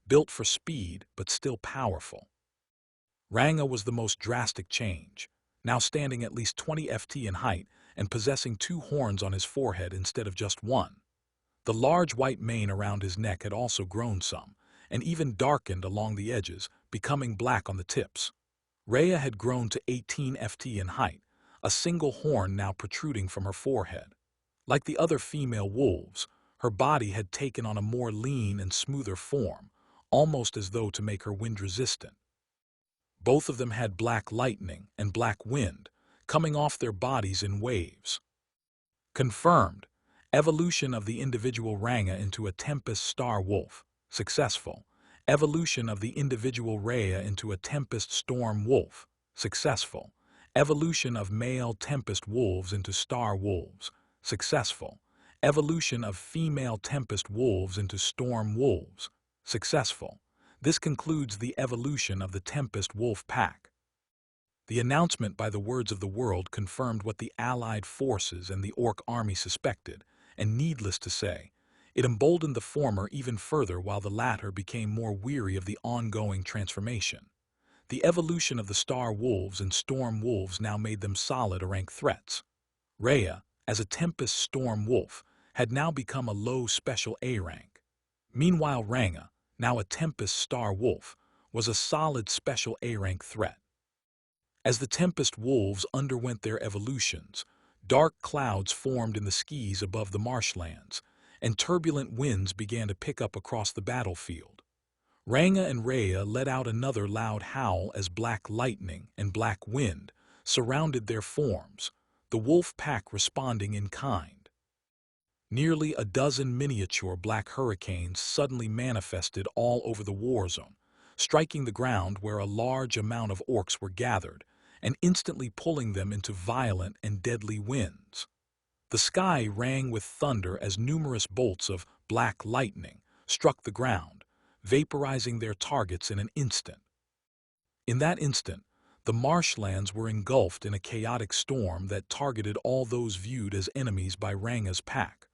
built for speed but still powerful. Ranga was the most drastic change, now standing at least 20 ft in height and possessing 2 horns on his forehead instead of just 1. The large white mane around his neck had also grown some, and even darkened along the edges, becoming black on the tips. Rhea had grown to 18 ft in height, a single horn now protruding from her forehead. Like the other female wolves, her body had taken on a more lean and smoother form, almost as though to make her wind-resistant. Both of them had black lightning and black wind, coming off their bodies in waves. Confirmed. Evolution of the individual Ranga into a Tempest Star Wolf. Successful. Evolution of the individual Rhea into a Tempest Storm Wolf. Successful. Evolution of male Tempest Wolves into Star Wolves. Successful. Evolution of female Tempest Wolves into Storm Wolves. Successful. This concludes the evolution of the Tempest Wolf Pack. The announcement by the Words of the World confirmed what the Allied forces and the Orc army suspected, and needless to say, it emboldened the former even further while the latter became more weary of the ongoing transformation. The evolution of the Star Wolves and Storm Wolves now made them solid rank threats. Rhea, as a Tempest Storm Wolf, had now become a low Special A rank. Meanwhile Ranga, now a Tempest Star Wolf, was a solid Special A rank threat. As the Tempest Wolves underwent their evolutions, dark clouds formed in the skies above the marshlands, and turbulent winds began to pick up across the battlefield. Ranga and Rhea let out another loud howl as black lightning and black wind surrounded their forms, the wolf pack responding in kind. Nearly a dozen miniature black hurricanes suddenly manifested all over the war zone, striking the ground where a large amount of orcs were gathered, and instantly pulling them into violent and deadly winds. The sky rang with thunder as numerous bolts of black lightning struck the ground, vaporizing their targets in an instant. In that instant, the marshlands were engulfed in a chaotic storm that targeted all those viewed as enemies by Ranga's pack.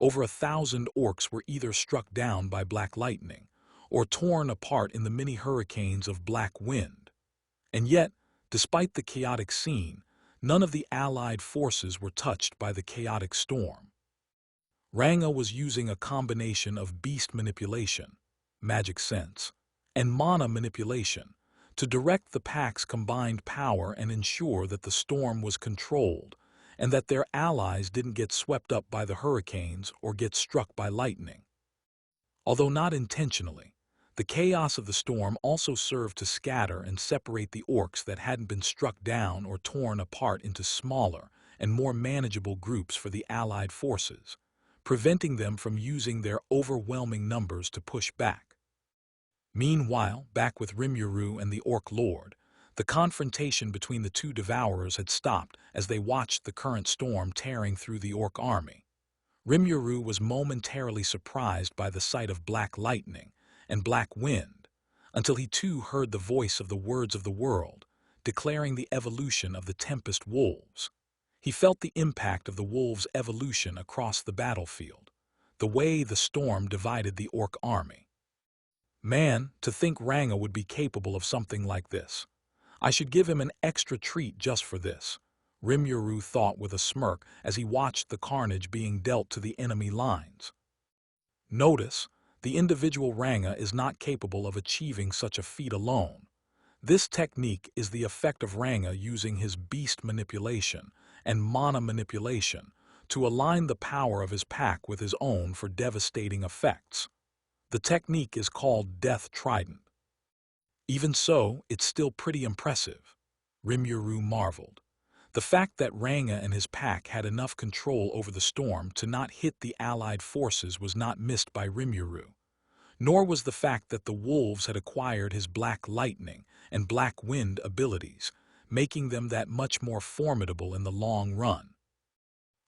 Over 1,000 orcs were either struck down by black lightning or torn apart in the many hurricanes of black wind. And yet, despite the chaotic scene, none of the Allied forces were touched by the chaotic storm. Ranga was using a combination of beast manipulation, magic sense, and mana manipulation to direct the pack's combined power and ensure that the storm was controlled and that their allies didn't get swept up by the hurricanes or get struck by lightning. Although not intentionally, the chaos of the storm also served to scatter and separate the orcs that hadn't been struck down or torn apart into smaller and more manageable groups for the Allied forces, preventing them from using their overwhelming numbers to push back. Meanwhile, back with Rimuru and the Orc Lord, the confrontation between the two devourers had stopped as they watched the current storm tearing through the Orc army. Rimuru was momentarily surprised by the sight of black lightning and black wind, until he too heard the voice of the Words of the World, declaring the evolution of the Tempest Wolves. He felt the impact of the wolves' evolution across the battlefield, the way the storm divided the Orc army. Man, to think Ranga would be capable of something like this. I should give him an extra treat just for this, Rimuru thought with a smirk as he watched the carnage being dealt to the enemy lines. Notice, the individual Ranga is not capable of achieving such a feat alone. This technique is the effect of Ranga using his beast manipulation and mana manipulation to align the power of his pack with his own for devastating effects. The technique is called Death Trident. Even so, it's still pretty impressive, Rimuru marveled. The fact that Ranga and his pack had enough control over the storm to not hit the Allied forces was not missed by Rimuru, nor was the fact that the wolves had acquired his black lightning and black wind abilities, making them that much more formidable in the long run.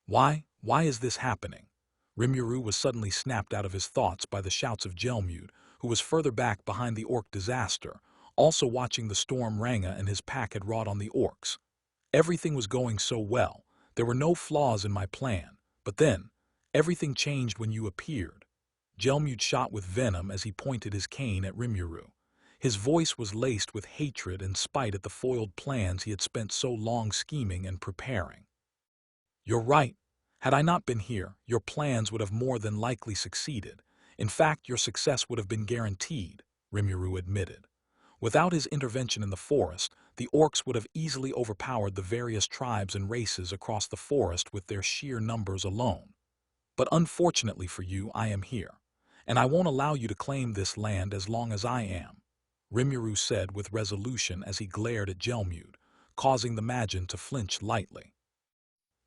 Why is this happening? Rimuru was suddenly snapped out of his thoughts by the shouts of Gelmud, who was further back behind the orc disaster, also watching the storm Ranga and his pack had wrought on the orcs. Everything was going so well. There were no flaws in my plan. But then, everything changed when you appeared. Gelmud shot with venom as he pointed his cane at Rimuru. His voice was laced with hatred and spite at the foiled plans he had spent so long scheming and preparing. You're right. Had I not been here, your plans would have more than likely succeeded. In fact, your success would have been guaranteed, Rimuru admitted. Without his intervention in the forest, the orcs would have easily overpowered the various tribes and races across the forest with their sheer numbers alone. But unfortunately for you, I am here, and I won't allow you to claim this land as long as I am, Rimuru said with resolution as he glared at Gelmud, causing the Magin to flinch lightly.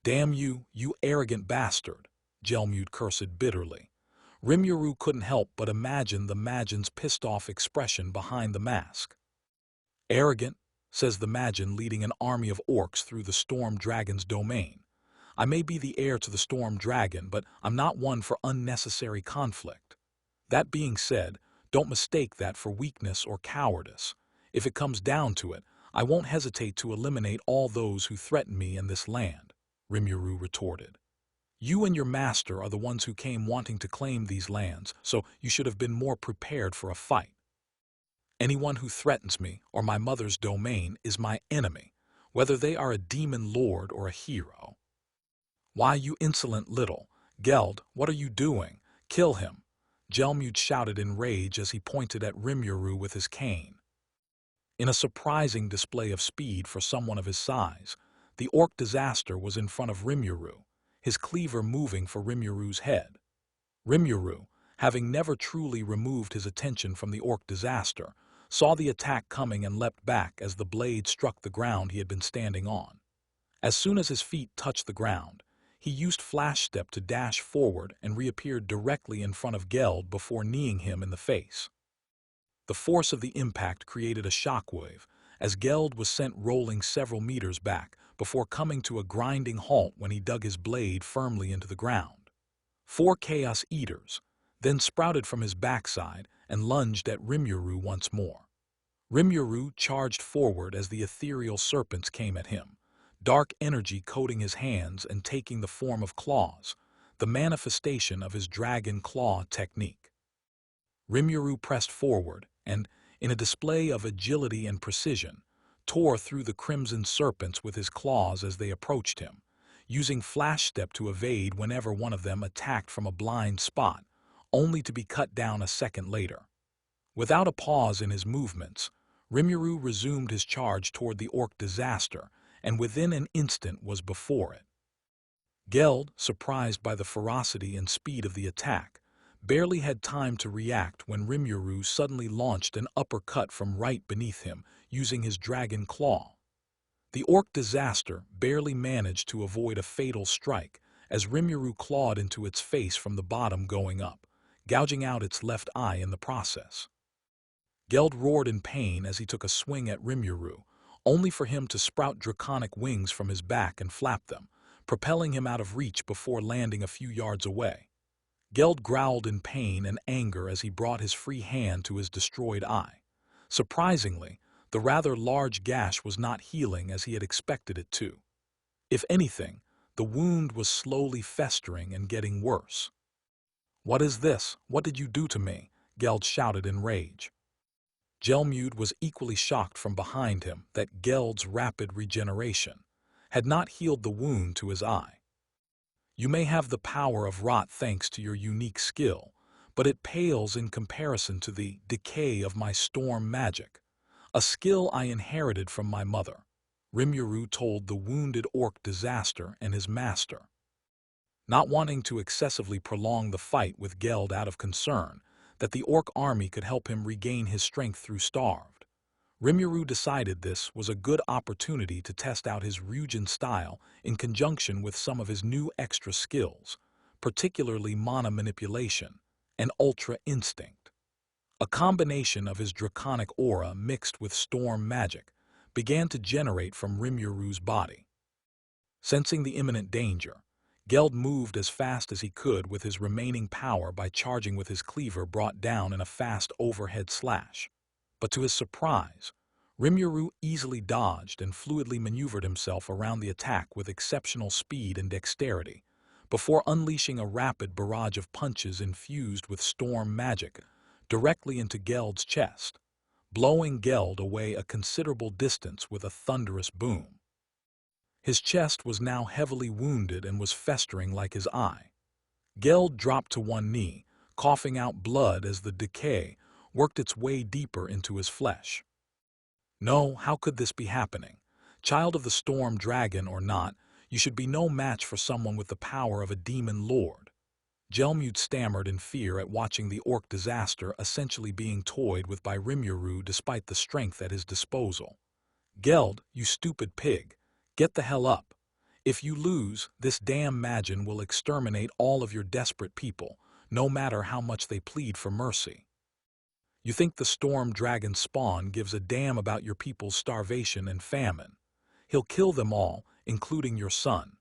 Damn you, you arrogant bastard, Gelmud cursed bitterly. Rimuru couldn't help but imagine the Magin's pissed-off expression behind the mask. Arrogant, says the Magin leading an army of orcs through the Storm Dragon's domain. I may be the heir to the Storm Dragon, but I'm not one for unnecessary conflict. That being said, don't mistake that for weakness or cowardice. If it comes down to it, I won't hesitate to eliminate all those who threaten me and this land, Rimuru retorted. You and your master are the ones who came wanting to claim these lands, so you should have been more prepared for a fight. Anyone who threatens me or my mother's domain is my enemy, whether they are a demon lord or a hero. Why, you insolent little, Geld, what are you doing? Kill him, Gelmud shouted in rage as he pointed at Rimuru with his cane. In a surprising display of speed for someone of his size, the orc disaster was in front of Rimuru, his cleaver moving for Rimuru's head. Rimuru, having never truly removed his attention from the orc disaster, saw the attack coming and leapt back as the blade struck the ground he had been standing on. As soon as his feet touched the ground, he used Flash Step to dash forward and reappeared directly in front of Geld before kneeing him in the face. The force of the impact created a shockwave, as Geld was sent rolling several meters back before coming to a grinding halt when he dug his blade firmly into the ground. 4 Chaos Eaters then sprouted from his backside and lunged at Rimuru once more. Rimuru charged forward as the ethereal serpents came at him, dark energy coating his hands and taking the form of claws, the manifestation of his dragon claw technique. Rimuru pressed forward and, in a display of agility and precision, tore through the crimson serpents with his claws as they approached him, using Flash Step to evade whenever one of them attacked from a blind spot, only to be cut down a second later. Without a pause in his movements, Rimuru resumed his charge toward the orc disaster, and within an instant was before it. Geld, surprised by the ferocity and speed of the attack, barely had time to react when Rimuru suddenly launched an uppercut from right beneath him, using his dragon claw. The orc disaster barely managed to avoid a fatal strike as Rimuru clawed into its face from the bottom going up, gouging out its left eye in the process. Geld roared in pain as he took a swing at Rimuru, only for him to sprout draconic wings from his back and flap them, propelling him out of reach before landing a few yards away. Geld growled in pain and anger as he brought his free hand to his destroyed eye. Surprisingly, the rather large gash was not healing as he had expected it to. If anything, the wound was slowly festering and getting worse. "What is this? What did you do to me?" Geld shouted in rage. Gelmud was equally shocked from behind him that Geld's rapid regeneration had not healed the wound to his eye. "You may have the power of rot thanks to your unique skill, but it pales in comparison to the decay of my storm magic, a skill I inherited from my mother," Rimuru told the wounded orc disaster and his master. Not wanting to excessively prolong the fight with Geld out of concern that the orc army could help him regain his strength through starved, Rimuru decided this was a good opportunity to test out his Ryujin style in conjunction with some of his new extra skills, particularly mana manipulation and ultra instinct. A combination of his draconic aura mixed with storm magic began to generate from Rimuru's body. Sensing the imminent danger, Geld moved as fast as he could with his remaining power by charging with his cleaver brought down in a fast overhead slash. But to his surprise, Rimuru easily dodged and fluidly maneuvered himself around the attack with exceptional speed and dexterity, before unleashing a rapid barrage of punches infused with storm magic directly into Geld's chest, blowing Geld away a considerable distance with a thunderous boom. His chest was now heavily wounded and was festering like his eye. Geld dropped to one knee, coughing out blood as the decay worked its way deeper into his flesh. No, how could this be happening? Child of the Storm Dragon or not, you should be no match for someone with the power of a demon lord. Gelmud stammered in fear at watching the orc disaster essentially being toyed with by Rimuru despite the strength at his disposal. Geld, you stupid pig. Get the hell up. If you lose, this damn Magin will exterminate all of your desperate people, no matter how much they plead for mercy. You think the Storm Dragon spawn gives a damn about your people's starvation and famine? He'll kill them all, including your son.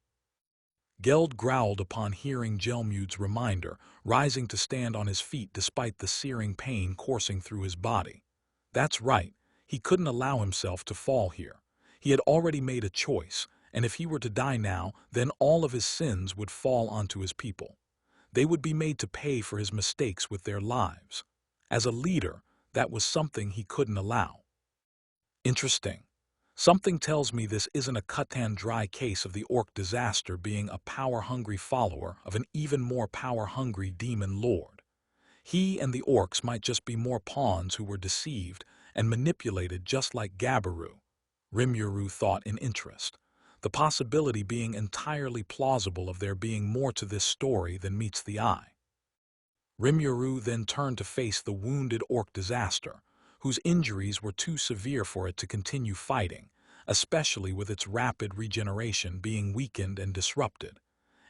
Geld growled upon hearing Gelmud's reminder, rising to stand on his feet despite the searing pain coursing through his body. That's right, he couldn't allow himself to fall here. He had already made a choice, and if he were to die now, then all of his sins would fall onto his people. They would be made to pay for his mistakes with their lives. As a leader, that was something he couldn't allow. Interesting. Something tells me this isn't a cut-and-dry case of the orc disaster being a power-hungry follower of an even more power-hungry demon lord. He and the orcs might just be more pawns who were deceived and manipulated just like Gabiru. Rimuru thought in interest, the possibility being entirely plausible of there being more to this story than meets the eye. Rimuru then turned to face the wounded orc disaster, whose injuries were too severe for it to continue fighting, especially with its rapid regeneration being weakened and disrupted.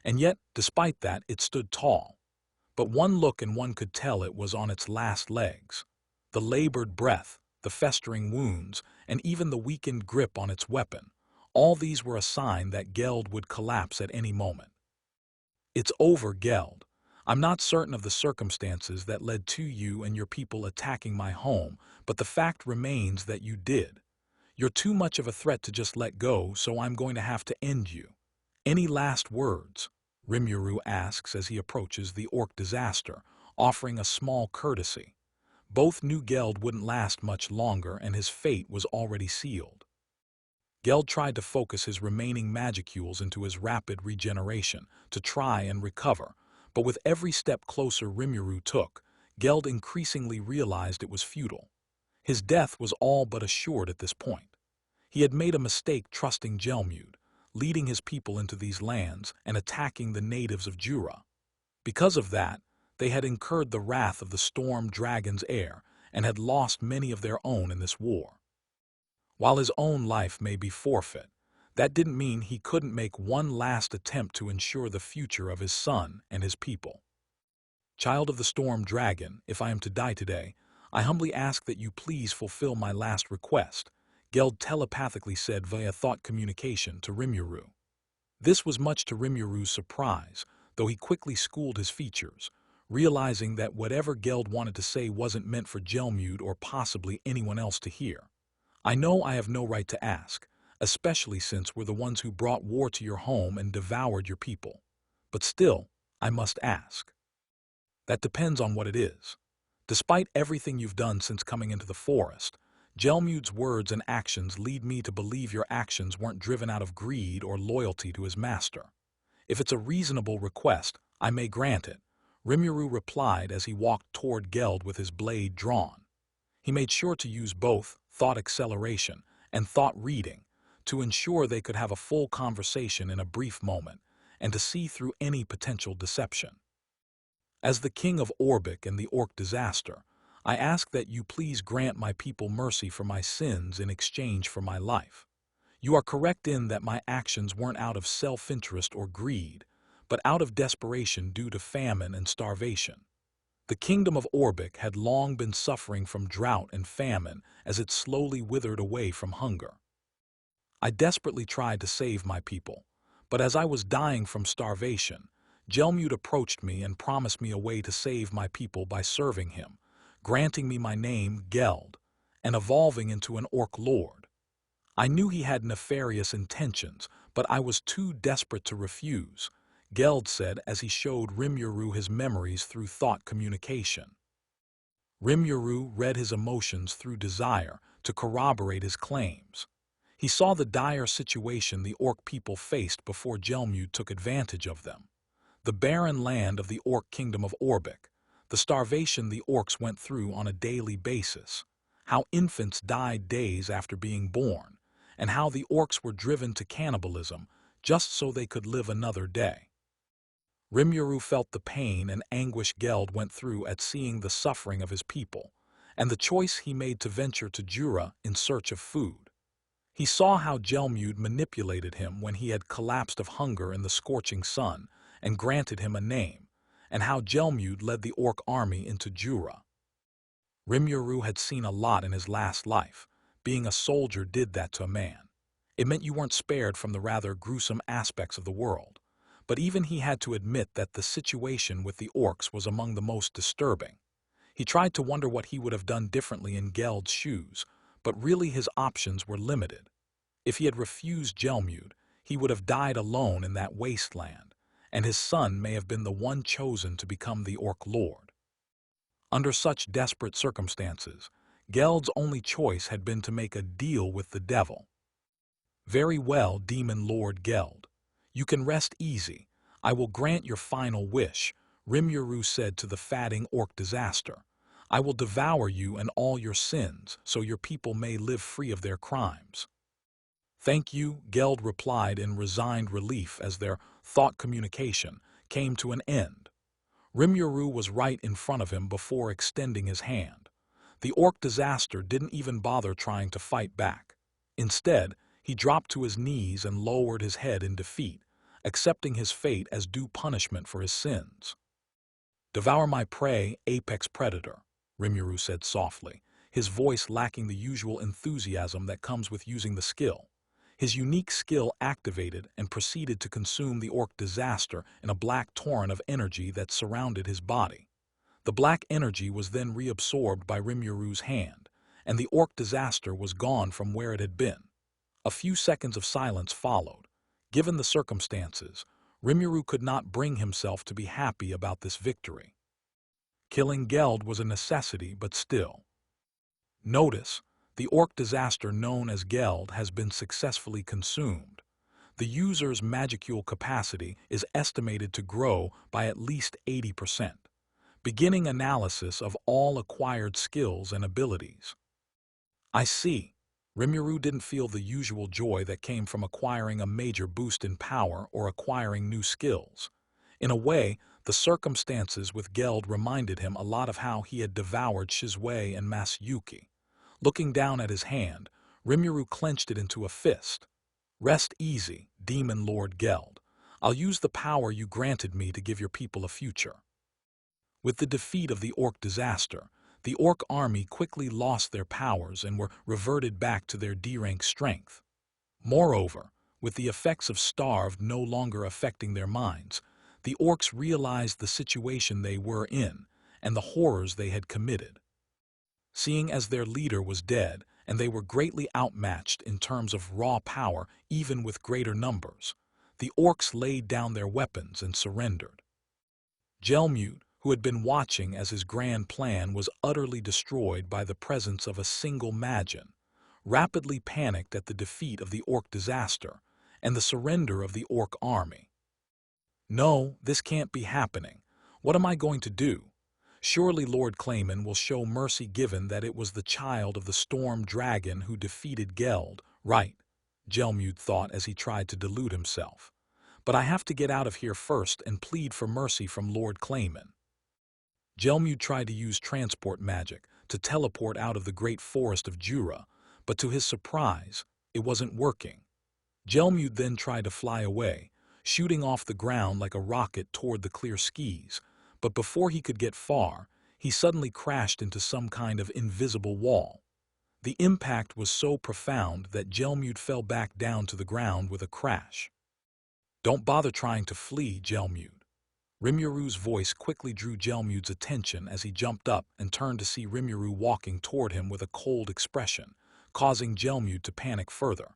And yet, despite that, it stood tall. But one look and one could tell it was on its last legs. The labored breath, the festering wounds, and even the weakened grip on its weapon, all these were a sign that Geld would collapse at any moment. It's over, Geld. I'm not certain of the circumstances that led to you and your people attacking my home, but the fact remains that you did. You're too much of a threat to just let go, so I'm going to have to end you. Any last words? Rimuru asks as he approaches the orc disaster, offering a small courtesy. Both knew Geld wouldn't last much longer and his fate was already sealed. Geld tried to focus his remaining magicules into his rapid regeneration to try and recover, but with every step closer Rimuru took, Geld increasingly realized it was futile. His death was all but assured at this point. He had made a mistake trusting Gelmud, leading his people into these lands and attacking the natives of Jura. Because of that, they had incurred the wrath of the Storm Dragon's heir and had lost many of their own in this war. While his own life may be forfeit, that didn't mean he couldn't make one last attempt to ensure the future of his son and his people. Child of the Storm Dragon, if I am to die today, I humbly ask that you please fulfill my last request, Geld telepathically said via thought communication to Rimuru. This was much to Rimuru's surprise, though he quickly schooled his features, realizing that whatever Geld wanted to say wasn't meant for Gelmud or possibly anyone else to hear. I know I have no right to ask, especially since we're the ones who brought war to your home and devoured your people. But still, I must ask. That depends on what it is. Despite everything you've done since coming into the forest, Gelmud's words and actions lead me to believe your actions weren't driven out of greed or loyalty to his master. If it's a reasonable request, I may grant it, Rimuru replied as he walked toward Geld with his blade drawn. He made sure to use both thought acceleration and thought reading to ensure they could have a full conversation in a brief moment and to see through any potential deception. As the king of Orbic and the orc disaster, I ask that you please grant my people mercy for my sins in exchange for my life. You are correct in that my actions weren't out of self-interest or greed, but out of desperation due to famine and starvation. The kingdom of Orbic had long been suffering from drought and famine as it slowly withered away from hunger. I desperately tried to save my people, But as I was dying from starvation, Gelmud approached me and promised me a way to save my people by serving him, granting me my name, Geld, and evolving into an orc lord. I knew he had nefarious intentions, but I was too desperate to refuse, Geld said as he showed Rimuru his memories through thought communication. Rimuru read his emotions through desire to corroborate his claims. He saw the dire situation the orc people faced before Gelmud took advantage of them. The barren land of the orc kingdom of Orbic, the starvation the orcs went through on a daily basis, how infants died days after being born, and how the orcs were driven to cannibalism just so they could live another day. Rimuru felt the pain and anguish Geld went through at seeing the suffering of his people, and the choice he made to venture to Jura in search of food. He saw how Gelmud manipulated him when he had collapsed of hunger in the scorching sun and granted him a name, and how Gelmud led the orc army into Jura. Rimuru had seen a lot in his last life. Being a soldier did that to a man. It meant you weren't spared from the rather gruesome aspects of the world. But even he had to admit that the situation with the orcs was among the most disturbing. He tried to wonder what he would have done differently in Geld's shoes, but really his options were limited. If he had refused Gelmud, he would have died alone in that wasteland, and his son may have been the one chosen to become the orc lord. Under such desperate circumstances, Geld's only choice had been to make a deal with the devil. "Very well, Demon Lord Geld. You can rest easy. I will grant your final wish," Rimuru said to the fatting orc disaster. "I will devour you and all your sins, so your people may live free of their crimes." "Thank you," Geld replied in resigned relief as their thought communication came to an end. Rimuru was right in front of him before extending his hand. The orc disaster didn't even bother trying to fight back. Instead, he dropped to his knees and lowered his head in defeat, accepting his fate as due punishment for his sins. "Devour my prey, apex predator," Rimuru said softly, his voice lacking the usual enthusiasm that comes with using the skill. His unique skill activated and proceeded to consume the orc disaster in a black torrent of energy that surrounded his body. The black energy was then reabsorbed by Rimuru's hand, and the orc disaster was gone from where it had been. A few seconds of silence followed. Given the circumstances, Rimuru could not bring himself to be happy about this victory. Killing Geld was a necessity, but still. Notice, the orc disaster known as Geld has been successfully consumed. The user's magicule capacity is estimated to grow by at least 80%. Beginning analysis of all acquired skills and abilities. I see. Rimuru didn't feel the usual joy that came from acquiring a major boost in power or acquiring new skills. In a way, the circumstances with Geld reminded him a lot of how he had devoured Shizue and Masayuki. Looking down at his hand, Rimuru clenched it into a fist. "Rest easy, Demon Lord Geld. I'll use the power you granted me to give your people a future." With the defeat of the orc disaster, the orc army quickly lost their powers and were reverted back to their D-rank strength. Moreover, with the effects of starved no longer affecting their minds, the orcs realized the situation they were in and the horrors they had committed. Seeing as their leader was dead and they were greatly outmatched in terms of raw power even with greater numbers, the orcs laid down their weapons and surrendered. Gelmud, who had been watching as his grand plan was utterly destroyed by the presence of a single Magin, rapidly panicked at the defeat of the orc disaster and the surrender of the orc army. "No, this can't be happening. What am I going to do? Surely Lord Clayman will show mercy given that it was the child of the storm dragon who defeated Geld, right?" Gelmud thought as he tried to delude himself. "But I have to get out of here first and plead for mercy from Lord Clayman." Gelmud tried to use transport magic to teleport out of the great forest of Jura, but to his surprise, it wasn't working. Gelmud then tried to fly away, shooting off the ground like a rocket toward the clear skies, but before he could get far, he suddenly crashed into some kind of invisible wall. The impact was so profound that Gelmud fell back down to the ground with a crash. Don't bother trying to flee, Gelmude. Rimuru's voice quickly drew Gelmude's attention as he jumped up and turned to see Rimuru walking toward him with a cold expression, causing Gelmude to panic further.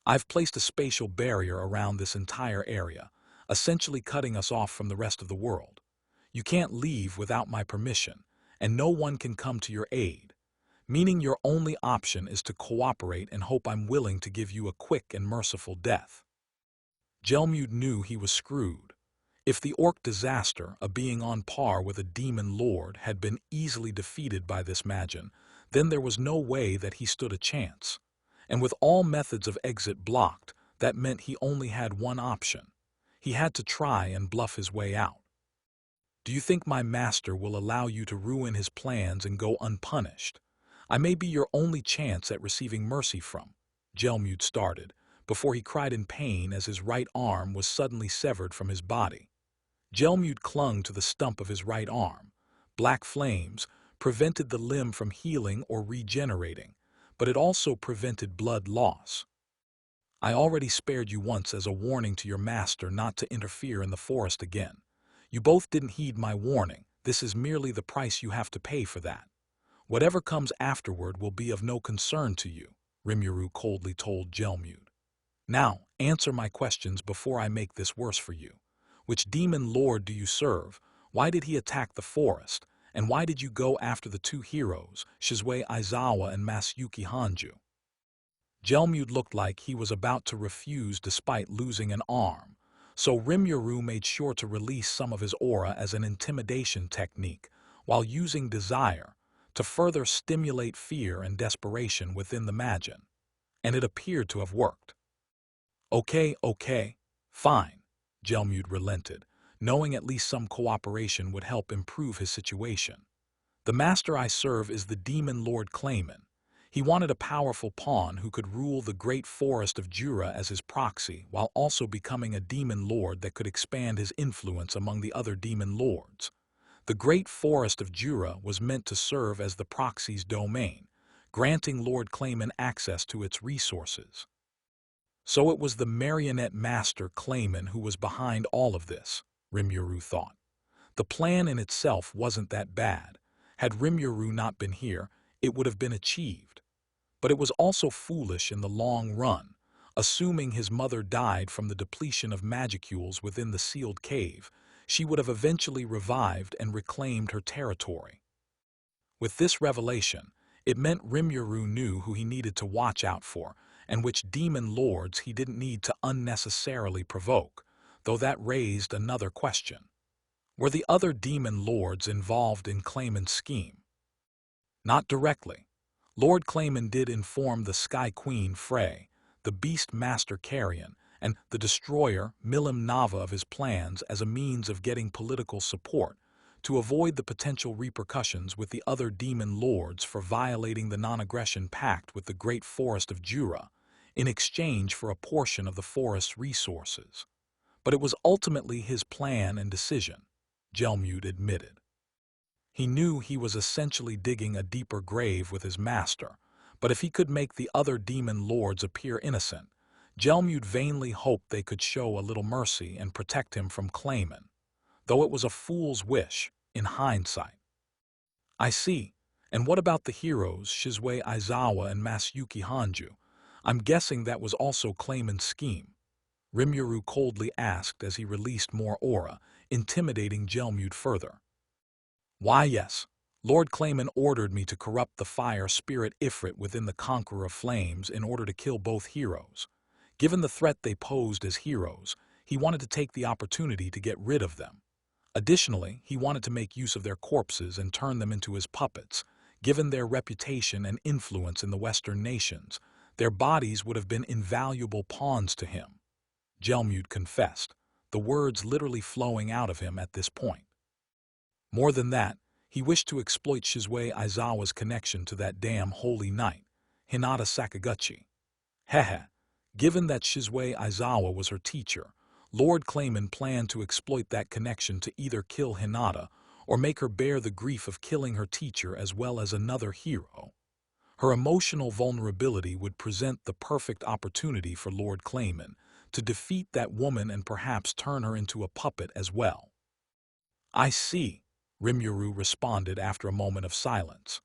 I've placed a spatial barrier around this entire area, essentially cutting us off from the rest of the world. You can't leave without my permission, and no one can come to your aid, meaning your only option is to cooperate and hope I'm willing to give you a quick and merciful death. Gelmude knew he was screwed. If the orc disaster, a being on par with a demon lord, had been easily defeated by this Magin, then there was no way that he stood a chance. And with all methods of exit blocked, that meant he only had one option. He had to try and bluff his way out. Do you think my master will allow you to ruin his plans and go unpunished? I may be your only chance at receiving mercy from, Gelmude started, before he cried in pain as his right arm was suddenly severed from his body. Gelmude clung to the stump of his right arm. Black flames prevented the limb from healing or regenerating, but it also prevented blood loss. I already spared you once as a warning to your master not to interfere in the forest again. You both didn't heed my warning. This is merely the price you have to pay for that. Whatever comes afterward will be of no concern to you, Rimuru coldly told Gelmude. Now, answer my questions before I make this worse for you. Which demon lord do you serve? Why did he attack the forest? And why did you go after the two heroes, Shizue Aizawa and Masayuki Hanju? Gelmude looked like he was about to refuse despite losing an arm, so Rimuru made sure to release some of his aura as an intimidation technique, while using desire to further stimulate fear and desperation within the Magin. And it appeared to have worked. Okay, fine. Gelmude relented, knowing at least some cooperation would help improve his situation. The master I serve is the demon lord Clayman. He wanted a powerful pawn who could rule the great forest of Jura as his proxy, while also becoming a demon lord that could expand his influence among the other demon lords. The great forest of Jura was meant to serve as the proxy's domain, granting Lord Clayman access to its resources. So it was the marionette master Clayman who was behind all of this, Rimuru thought. The plan in itself wasn't that bad. Had Rimuru not been here, it would have been achieved. But it was also foolish in the long run. Assuming his mother died from the depletion of magicules within the sealed cave, she would have eventually revived and reclaimed her territory. With this revelation, it meant Rimuru knew who he needed to watch out for, and which demon lords he didn't need to unnecessarily provoke, though that raised another question. Were the other demon lords involved in Clayman's scheme? Not directly. Lord Clayman did inform the Sky Queen Frey, the Beast Master Carrion, and the Destroyer Milim Nava of his plans as a means of getting political support, to avoid the potential repercussions with the other demon lords for violating the non-aggression pact with the great forest of Jura, in exchange for a portion of the forest's resources. But it was ultimately his plan and decision, Gelmude admitted. He knew he was essentially digging a deeper grave with his master, but if he could make the other demon lords appear innocent, Gelmude vainly hoped they could show a little mercy and protect him from Clayman, though it was a fool's wish, in hindsight. I see. And what about the heroes, Shizue Aizawa and Masayuki Hanju? I'm guessing that was also Clayman's scheme. Rimuru coldly asked as he released more aura, intimidating Gelmude further. Why, yes. Lord Clayman ordered me to corrupt the fire spirit Ifrit within the Conqueror of Flames in order to kill both heroes. Given the threat they posed as heroes, he wanted to take the opportunity to get rid of them. Additionally, he wanted to make use of their corpses and turn them into his puppets. Given their reputation and influence in the Western nations, their bodies would have been invaluable pawns to him. Gelmude confessed, the words literally flowing out of him at this point. More than that, he wished to exploit Shizue Aizawa's connection to that damn holy knight, Hinata Sakaguchi. Given that Shizue Aizawa was her teacher, Lord Clayman planned to exploit that connection to either kill Hinata or make her bear the grief of killing her teacher as well as another hero. Her emotional vulnerability would present the perfect opportunity for Lord Clayman to defeat that woman and perhaps turn her into a puppet as well. I see, Rimuru responded after a moment of silence.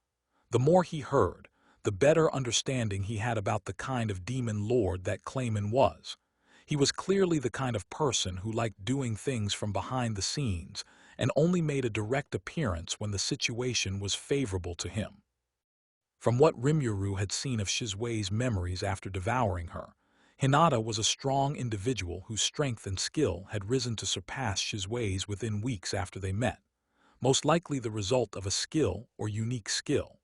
The more he heard, the better understanding he had about the kind of demon lord that Clayman was. He was clearly the kind of person who liked doing things from behind the scenes and only made a direct appearance when the situation was favorable to him. From what Rimuru had seen of Shizue's memories after devouring her, Hinata was a strong individual whose strength and skill had risen to surpass Shizue's within weeks after they met, most likely the result of a skill or unique skill.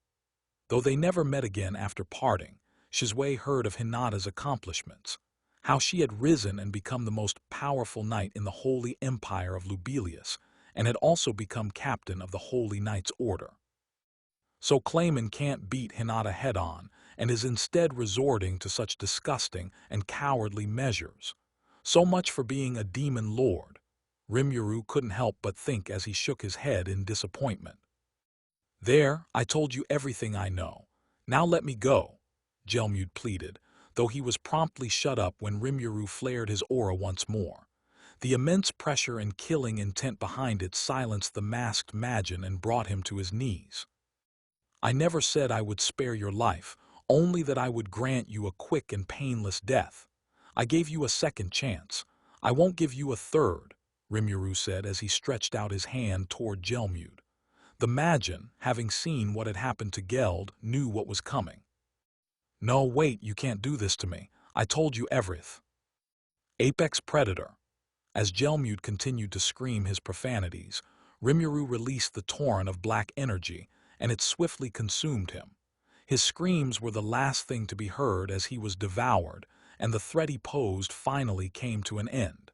Though they never met again after parting, Shizue heard of Hinata's accomplishments, how she had risen and become the most powerful knight in the Holy Empire of Lubelius, and had also become captain of the Holy Knights Order. So Clayman can't beat Hinata head-on and is instead resorting to such disgusting and cowardly measures. So much for being a demon lord. Rimuru couldn't help but think as he shook his head in disappointment. There, I told you everything I know. Now let me go, Gelmude pleaded, though he was promptly shut up when Rimuru flared his aura once more. The immense pressure and killing intent behind it silenced the masked Magin and brought him to his knees. I never said I would spare your life, only that I would grant you a quick and painless death. I gave you a second chance. I won't give you a third, Rimuru said as he stretched out his hand toward Gelmude. The Magin, having seen what had happened to Geld, knew what was coming. No, wait, you can't do this to me. I told you everything. Apex Predator. As Gelmude continued to scream his profanities, Rimuru released the torrent of black energy, and it swiftly consumed him. His screams were the last thing to be heard as he was devoured, and the threat he posed finally came to an end.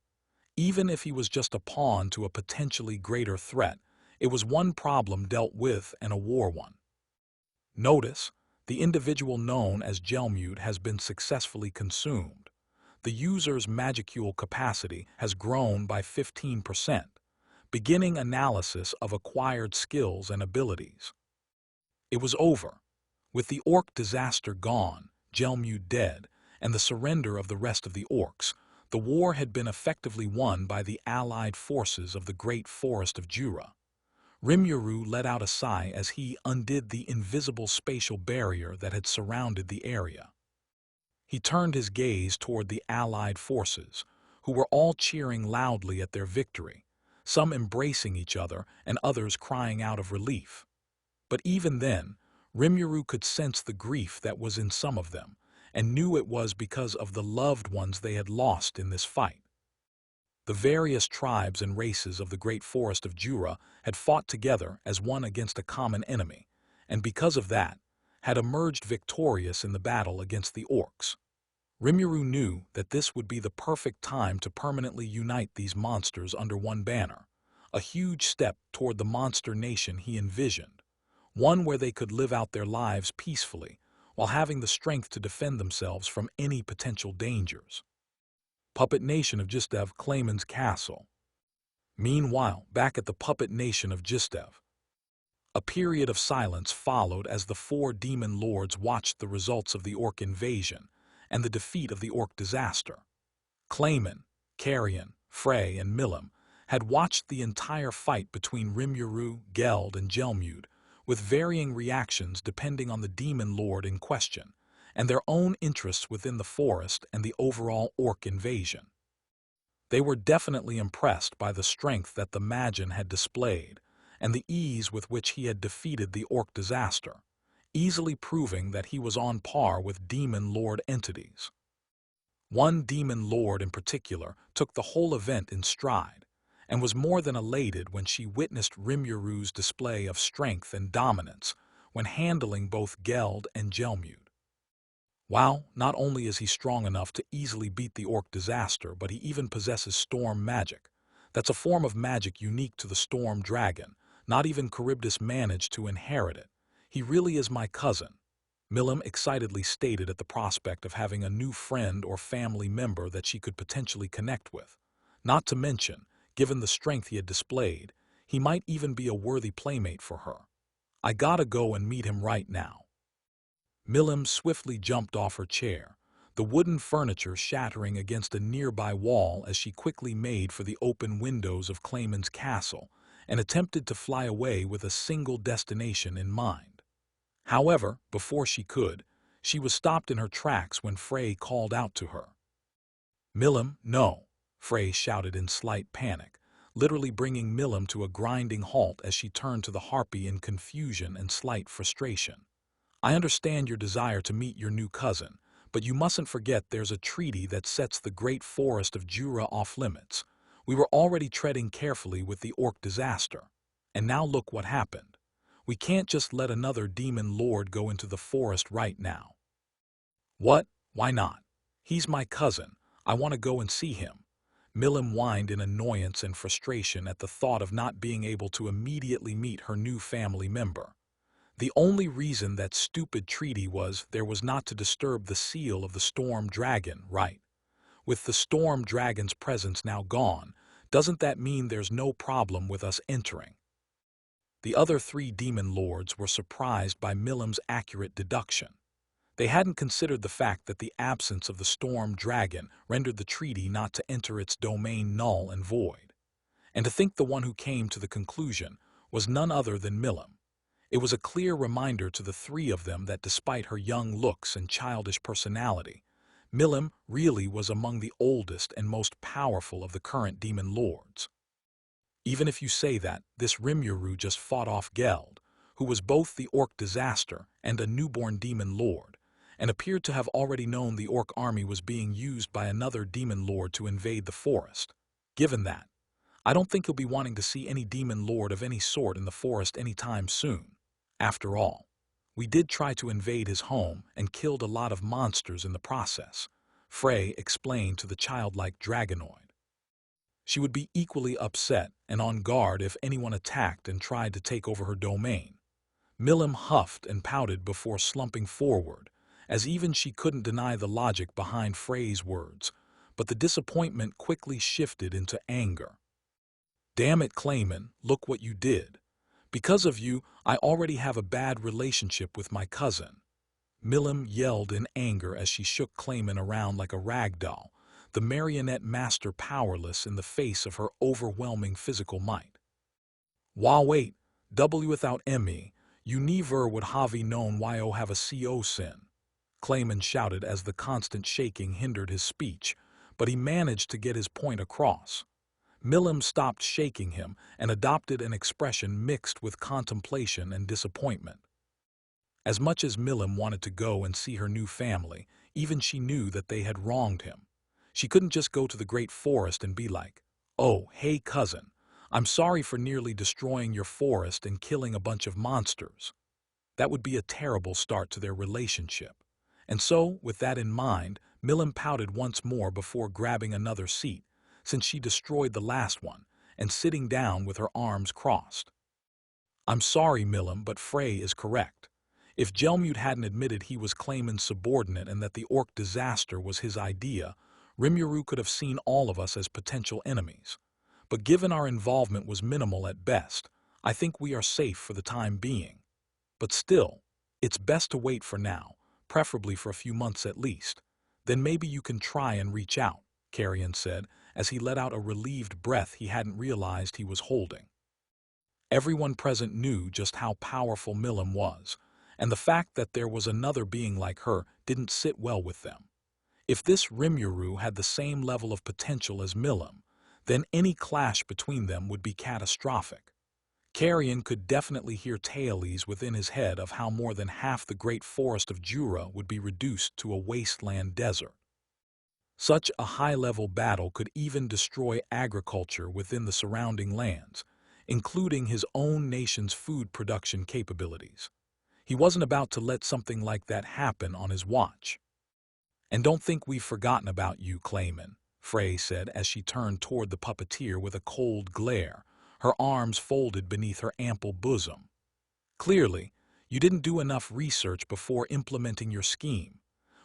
Even if he was just a pawn to a potentially greater threat, it was one problem dealt with and a war one. Notice, the individual known as Gelmude has been successfully consumed. The user's magicule capacity has grown by 15%, beginning analysis of acquired skills and abilities. It was over. With the orc disaster gone, Gelmude dead, and the surrender of the rest of the orcs, the war had been effectively won by the allied forces of the great forest of Jura. Rimuru let out a sigh as he undid the invisible spatial barrier that had surrounded the area. He turned his gaze toward the allied forces, who were all cheering loudly at their victory, some embracing each other and others crying out of relief. But even then, Rimuru could sense the grief that was in some of them, and knew it was because of the loved ones they had lost in this fight. The various tribes and races of the great forest of Jura had fought together as one against a common enemy, and because of that, had emerged victorious in the battle against the orcs. Rimuru knew that this would be the perfect time to permanently unite these monsters under one banner, a huge step toward the monster nation he envisioned, one where they could live out their lives peacefully while having the strength to defend themselves from any potential dangers. Puppet Nation of Gistev, Clayman's castle. Meanwhile, back at the Puppet Nation of Gistev, a period of silence followed as the four demon lords watched the results of the orc invasion and the defeat of the orc disaster. Clayman, Carrion, Frey, and Milim had watched the entire fight between Rimuru, Geld, and Gelmude, with varying reactions depending on the demon lord in question, and their own interests within the forest and the overall orc invasion. They were definitely impressed by the strength that the Magin had displayed, and the ease with which he had defeated the orc disaster, easily proving that he was on par with demon lord entities. One demon lord in particular took the whole event in stride, and was more than elated when she witnessed Rimuru's display of strength and dominance when handling both Geld and Gelmude. Wow, not only is he strong enough to easily beat the orc disaster, but he even possesses storm magic. That's a form of magic unique to the storm dragon. Not even Charybdis managed to inherit it. He really is my cousin, Milim excitedly stated at the prospect of having a new friend or family member that she could potentially connect with. Not to mention, given the strength he had displayed, he might even be a worthy playmate for her. I gotta go and meet him right now. Milim swiftly jumped off her chair, the wooden furniture shattering against a nearby wall as she quickly made for the open windows of Clayman's castle and attempted to fly away with a single destination in mind. However, before she could, she was stopped in her tracks when Frey called out to her. "Milim, no!" Frey shouted in slight panic, literally bringing Milim to a grinding halt as she turned to the harpy in confusion and slight frustration. "I understand your desire to meet your new cousin, but you mustn't forget there's a treaty that sets the great forest of Jura off limits. We were already treading carefully with the orc disaster, and now look what happened. We can't just let another demon lord go into the forest right now." "What? Why not? He's my cousin. I want to go and see him." Milim whined in annoyance and frustration at the thought of not being able to immediately meet her new family member. The only reason that stupid treaty was there was not to disturb the seal of the storm dragon, right? With the storm dragon's presence now gone, doesn't that mean there's no problem with us entering? The other three demon lords were surprised by Milim's accurate deduction. They hadn't considered the fact that the absence of the storm dragon rendered the treaty not to enter its domain null and void. And to think the one who came to the conclusion was none other than Milim. It was a clear reminder to the three of them that despite her young looks and childish personality, Milim really was among the oldest and most powerful of the current demon lords. Even if you say that, this Rimuru just fought off Geld, who was both the orc disaster and a newborn demon lord, and appeared to have already known the orc army was being used by another demon lord to invade the forest. Given that, I don't think he'll be wanting to see any demon lord of any sort in the forest anytime soon. After all, we did try to invade his home and killed a lot of monsters in the process, Frey explained to the childlike dragonoid. She would be equally upset and on guard if anyone attacked and tried to take over her domain. Milim huffed and pouted before slumping forward, as even she couldn't deny the logic behind Frey's words, but the disappointment quickly shifted into anger. "Damn it, Clayman, look what you did. Because of you, I already have a bad relationship with my cousin." Milim yelled in anger as she shook Clayman around like a rag doll, the marionette master powerless in the face of her overwhelming physical might. "Wah wait, W without me, you never would have known why I have a CO sin," Clayman shouted as the constant shaking hindered his speech, but he managed to get his point across. Milim stopped shaking him and adopted an expression mixed with contemplation and disappointment. As much as Milim wanted to go and see her new family, even she knew that they had wronged him. She couldn't just go to the great forest and be like, "Oh, hey cousin, I'm sorry for nearly destroying your forest and killing a bunch of monsters." That would be a terrible start to their relationship. And so, with that in mind, Milim pouted once more before grabbing another seat, since she destroyed the last one, and sitting down with her arms crossed. "I'm sorry, Milim, but Frey is correct. If Gelmute hadn't admitted he was Clayman's subordinate and that the orc disaster was his idea, Rimuru could have seen all of us as potential enemies. But given our involvement was minimal at best, I think we are safe for the time being. But still, it's best to wait for now, preferably for a few months at least. Then maybe you can try and reach out," Carrion said, as he let out a relieved breath he hadn't realized he was holding. Everyone present knew just how powerful Milim was, and the fact that there was another being like her didn't sit well with them. If this Rimuru had the same level of potential as Milim, then any clash between them would be catastrophic. Carrion could definitely hear tales within his head of how more than half the great forest of Jura would be reduced to a wasteland desert. Such a high-level battle could even destroy agriculture within the surrounding lands, including his own nation's food production capabilities. He wasn't about to let something like that happen on his watch. "And don't think we've forgotten about you, Clayman," Frey said as she turned toward the puppeteer with a cold glare, her arms folded beneath her ample bosom. "Clearly, you didn't do enough research before implementing your scheme.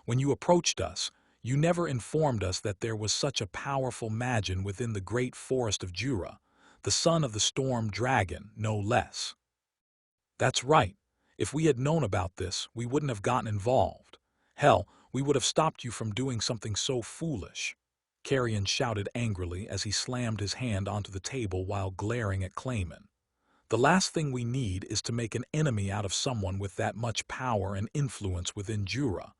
When you approached us, you never informed us that there was such a powerful magician within the great forest of Jura, the son of the storm dragon, no less." "That's right. If we had known about this, we wouldn't have gotten involved. Hell, we would have stopped you from doing something so foolish." Carrion shouted angrily as he slammed his hand onto the table while glaring at Clayman. "The last thing we need is to make an enemy out of someone with that much power and influence within Jura.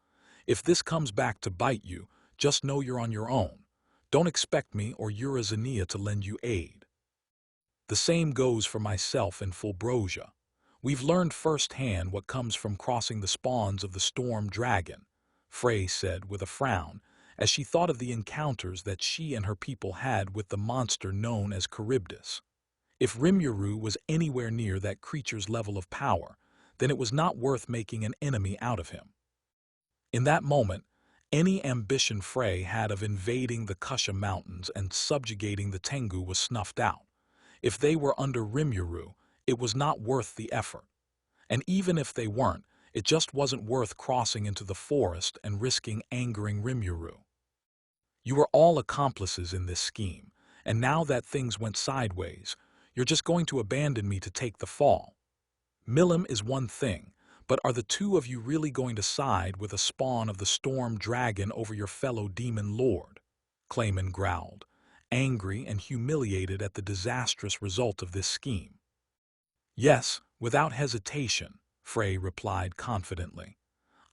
If this comes back to bite you, just know you're on your own. Don't expect me or Eurazania to lend you aid. The same goes for myself and Fulbrosia. We've learned firsthand what comes from crossing the spawns of the storm dragon," Frey said with a frown, as she thought of the encounters that she and her people had with the monster known as Charybdis. If Rimuru was anywhere near that creature's level of power, then it was not worth making an enemy out of him. In that moment, any ambition Frey had of invading the Kusha Mountains and subjugating the Tengu was snuffed out. If they were under Rimuru, it was not worth the effort. And even if they weren't, it just wasn't worth crossing into the forest and risking angering Rimuru. You were all accomplices in this scheme, and now that things went sideways, you're just going to abandon me to take the fall. Milim is one thing, but are the two of you really going to side with a spawn of the storm dragon over your fellow demon lord? Clayman growled, angry and humiliated at the disastrous result of this scheme. "Yes, without hesitation," Frey replied confidently.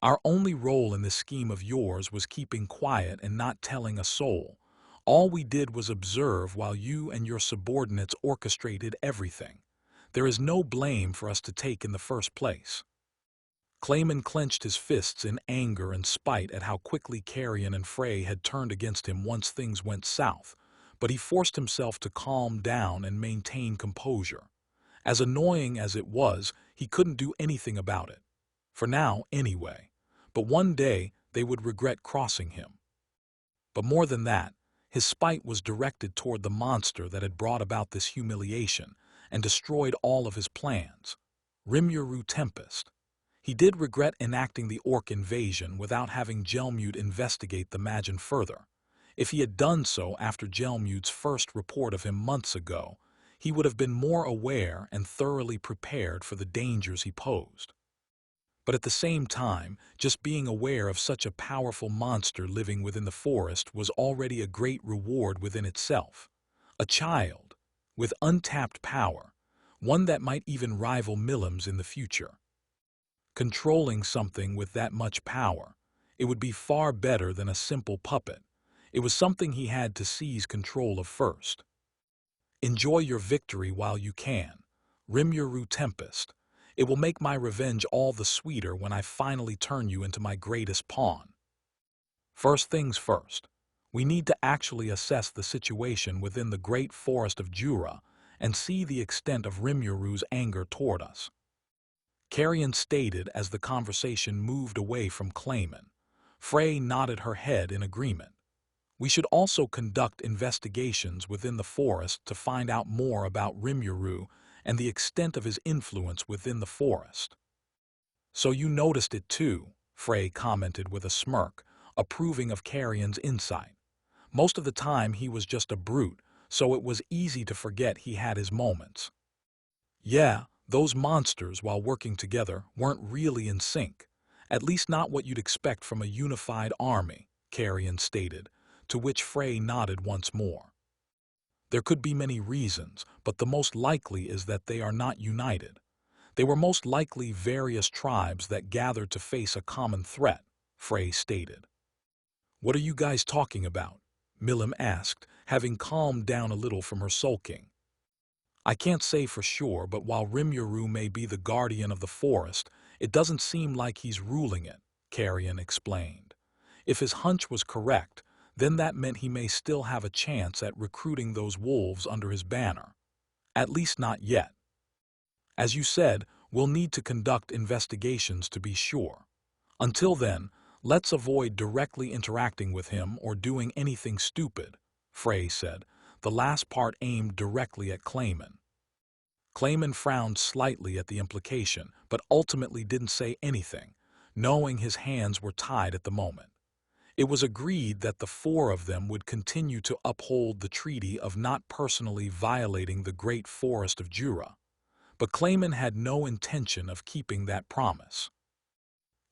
"Our only role in this scheme of yours was keeping quiet and not telling a soul. All we did was observe while you and your subordinates orchestrated everything. There is no blame for us to take in the first place." Clayman clenched his fists in anger and spite at how quickly Carrion and Frey had turned against him once things went south, but he forced himself to calm down and maintain composure. As annoying as it was, he couldn't do anything about it. For now, anyway. But one day, they would regret crossing him. But more than that, his spite was directed toward the monster that had brought about this humiliation and destroyed all of his plans. Rimuru Tempest. He did regret enacting the orc invasion without having Gelmute investigate the Magin further. If he had done so after Gelmute's first report of him months ago, he would have been more aware and thoroughly prepared for the dangers he posed. But at the same time, just being aware of such a powerful monster living within the forest was already a great reward within itself. A child, with untapped power, one that might even rival Milim's in the future. Controlling something with that much power, it would be far better than a simple puppet. It was something he had to seize control of first. "Enjoy your victory while you can, Rimuru Tempest. It will make my revenge all the sweeter when I finally turn you into my greatest pawn. First things first, we need to actually assess the situation within the great forest of Jura and see the extent of Rimuru's anger toward us," Carrion stated as the conversation moved away from Clayman. Frey nodded her head in agreement. "We should also conduct investigations within the forest to find out more about Rimuru and the extent of his influence within the forest." "So you noticed it too," Frey commented with a smirk, approving of Carrion's insight. "Most of the time he was just a brute, so it was easy to forget he had his moments." "Yeah, those monsters, while working together, weren't really in sync. At least not what you'd expect from a unified army," Carrion stated, to which Frey nodded once more. "There could be many reasons, but the most likely is that they are not united. They were most likely various tribes that gathered to face a common threat," Frey stated. "What are you guys talking about?" Milim asked, having calmed down a little from her sulking. "I can't say for sure, but while Rimuru may be the guardian of the forest, it doesn't seem like he's ruling it," Carrion explained. "If his hunch was correct, then that meant he may still have a chance at recruiting those wolves under his banner. At least not yet. As you said, we'll need to conduct investigations to be sure. Until then, let's avoid directly interacting with him or doing anything stupid," Frey said, the last part aimed directly at Clayman. Clayman frowned slightly at the implication, but ultimately didn't say anything, knowing his hands were tied at the moment. It was agreed that the four of them would continue to uphold the treaty of not personally violating the great forest of Jura, but Clayman had no intention of keeping that promise.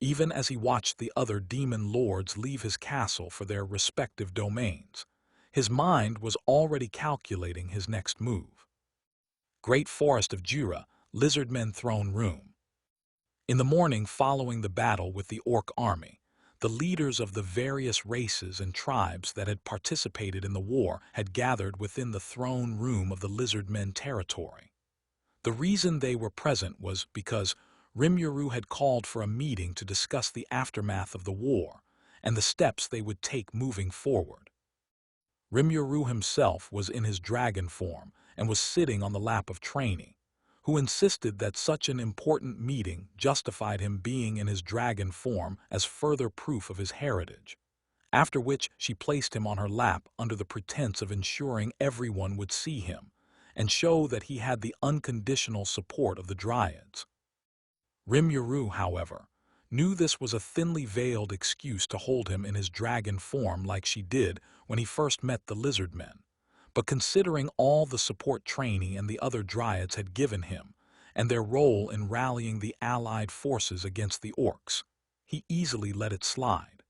even as he watched the other demon lords leave his castle for their respective domains. His mind was already calculating his next move. Great Forest of Jura, Lizardmen Throne Room. In the morning following the battle with the Orc army, the leaders of the various races and tribes that had participated in the war had gathered within the throne room of the Lizardmen territory. The reason they were present was because Rimuru had called for a meeting to discuss the aftermath of the war and the steps they would take moving forward. Rimuru himself was in his dragon form and was sitting on the lap of Trainee, who insisted that such an important meeting justified him being in his dragon form as further proof of his heritage, after which she placed him on her lap under the pretense of ensuring everyone would see him and show that he had the unconditional support of the Dryads. Rimuru, however, knew this was a thinly veiled excuse to hold him in his dragon form like she did when he first met the Lizardmen, but considering all the support Trainee and the other Dryads had given him, and their role in rallying the allied forces against the Orcs, he easily let it slide.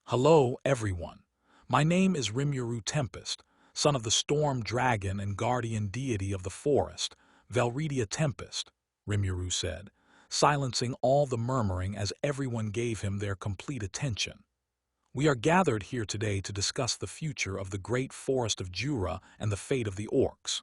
Hello, everyone. My name is Rimuru Tempest, son of the storm dragon and guardian deity of the forest, Rimuru Tempest, Rimuru said, silencing all the murmuring as everyone gave him their complete attention. We are gathered here today to discuss the future of the great forest of Jura and the fate of the Orcs.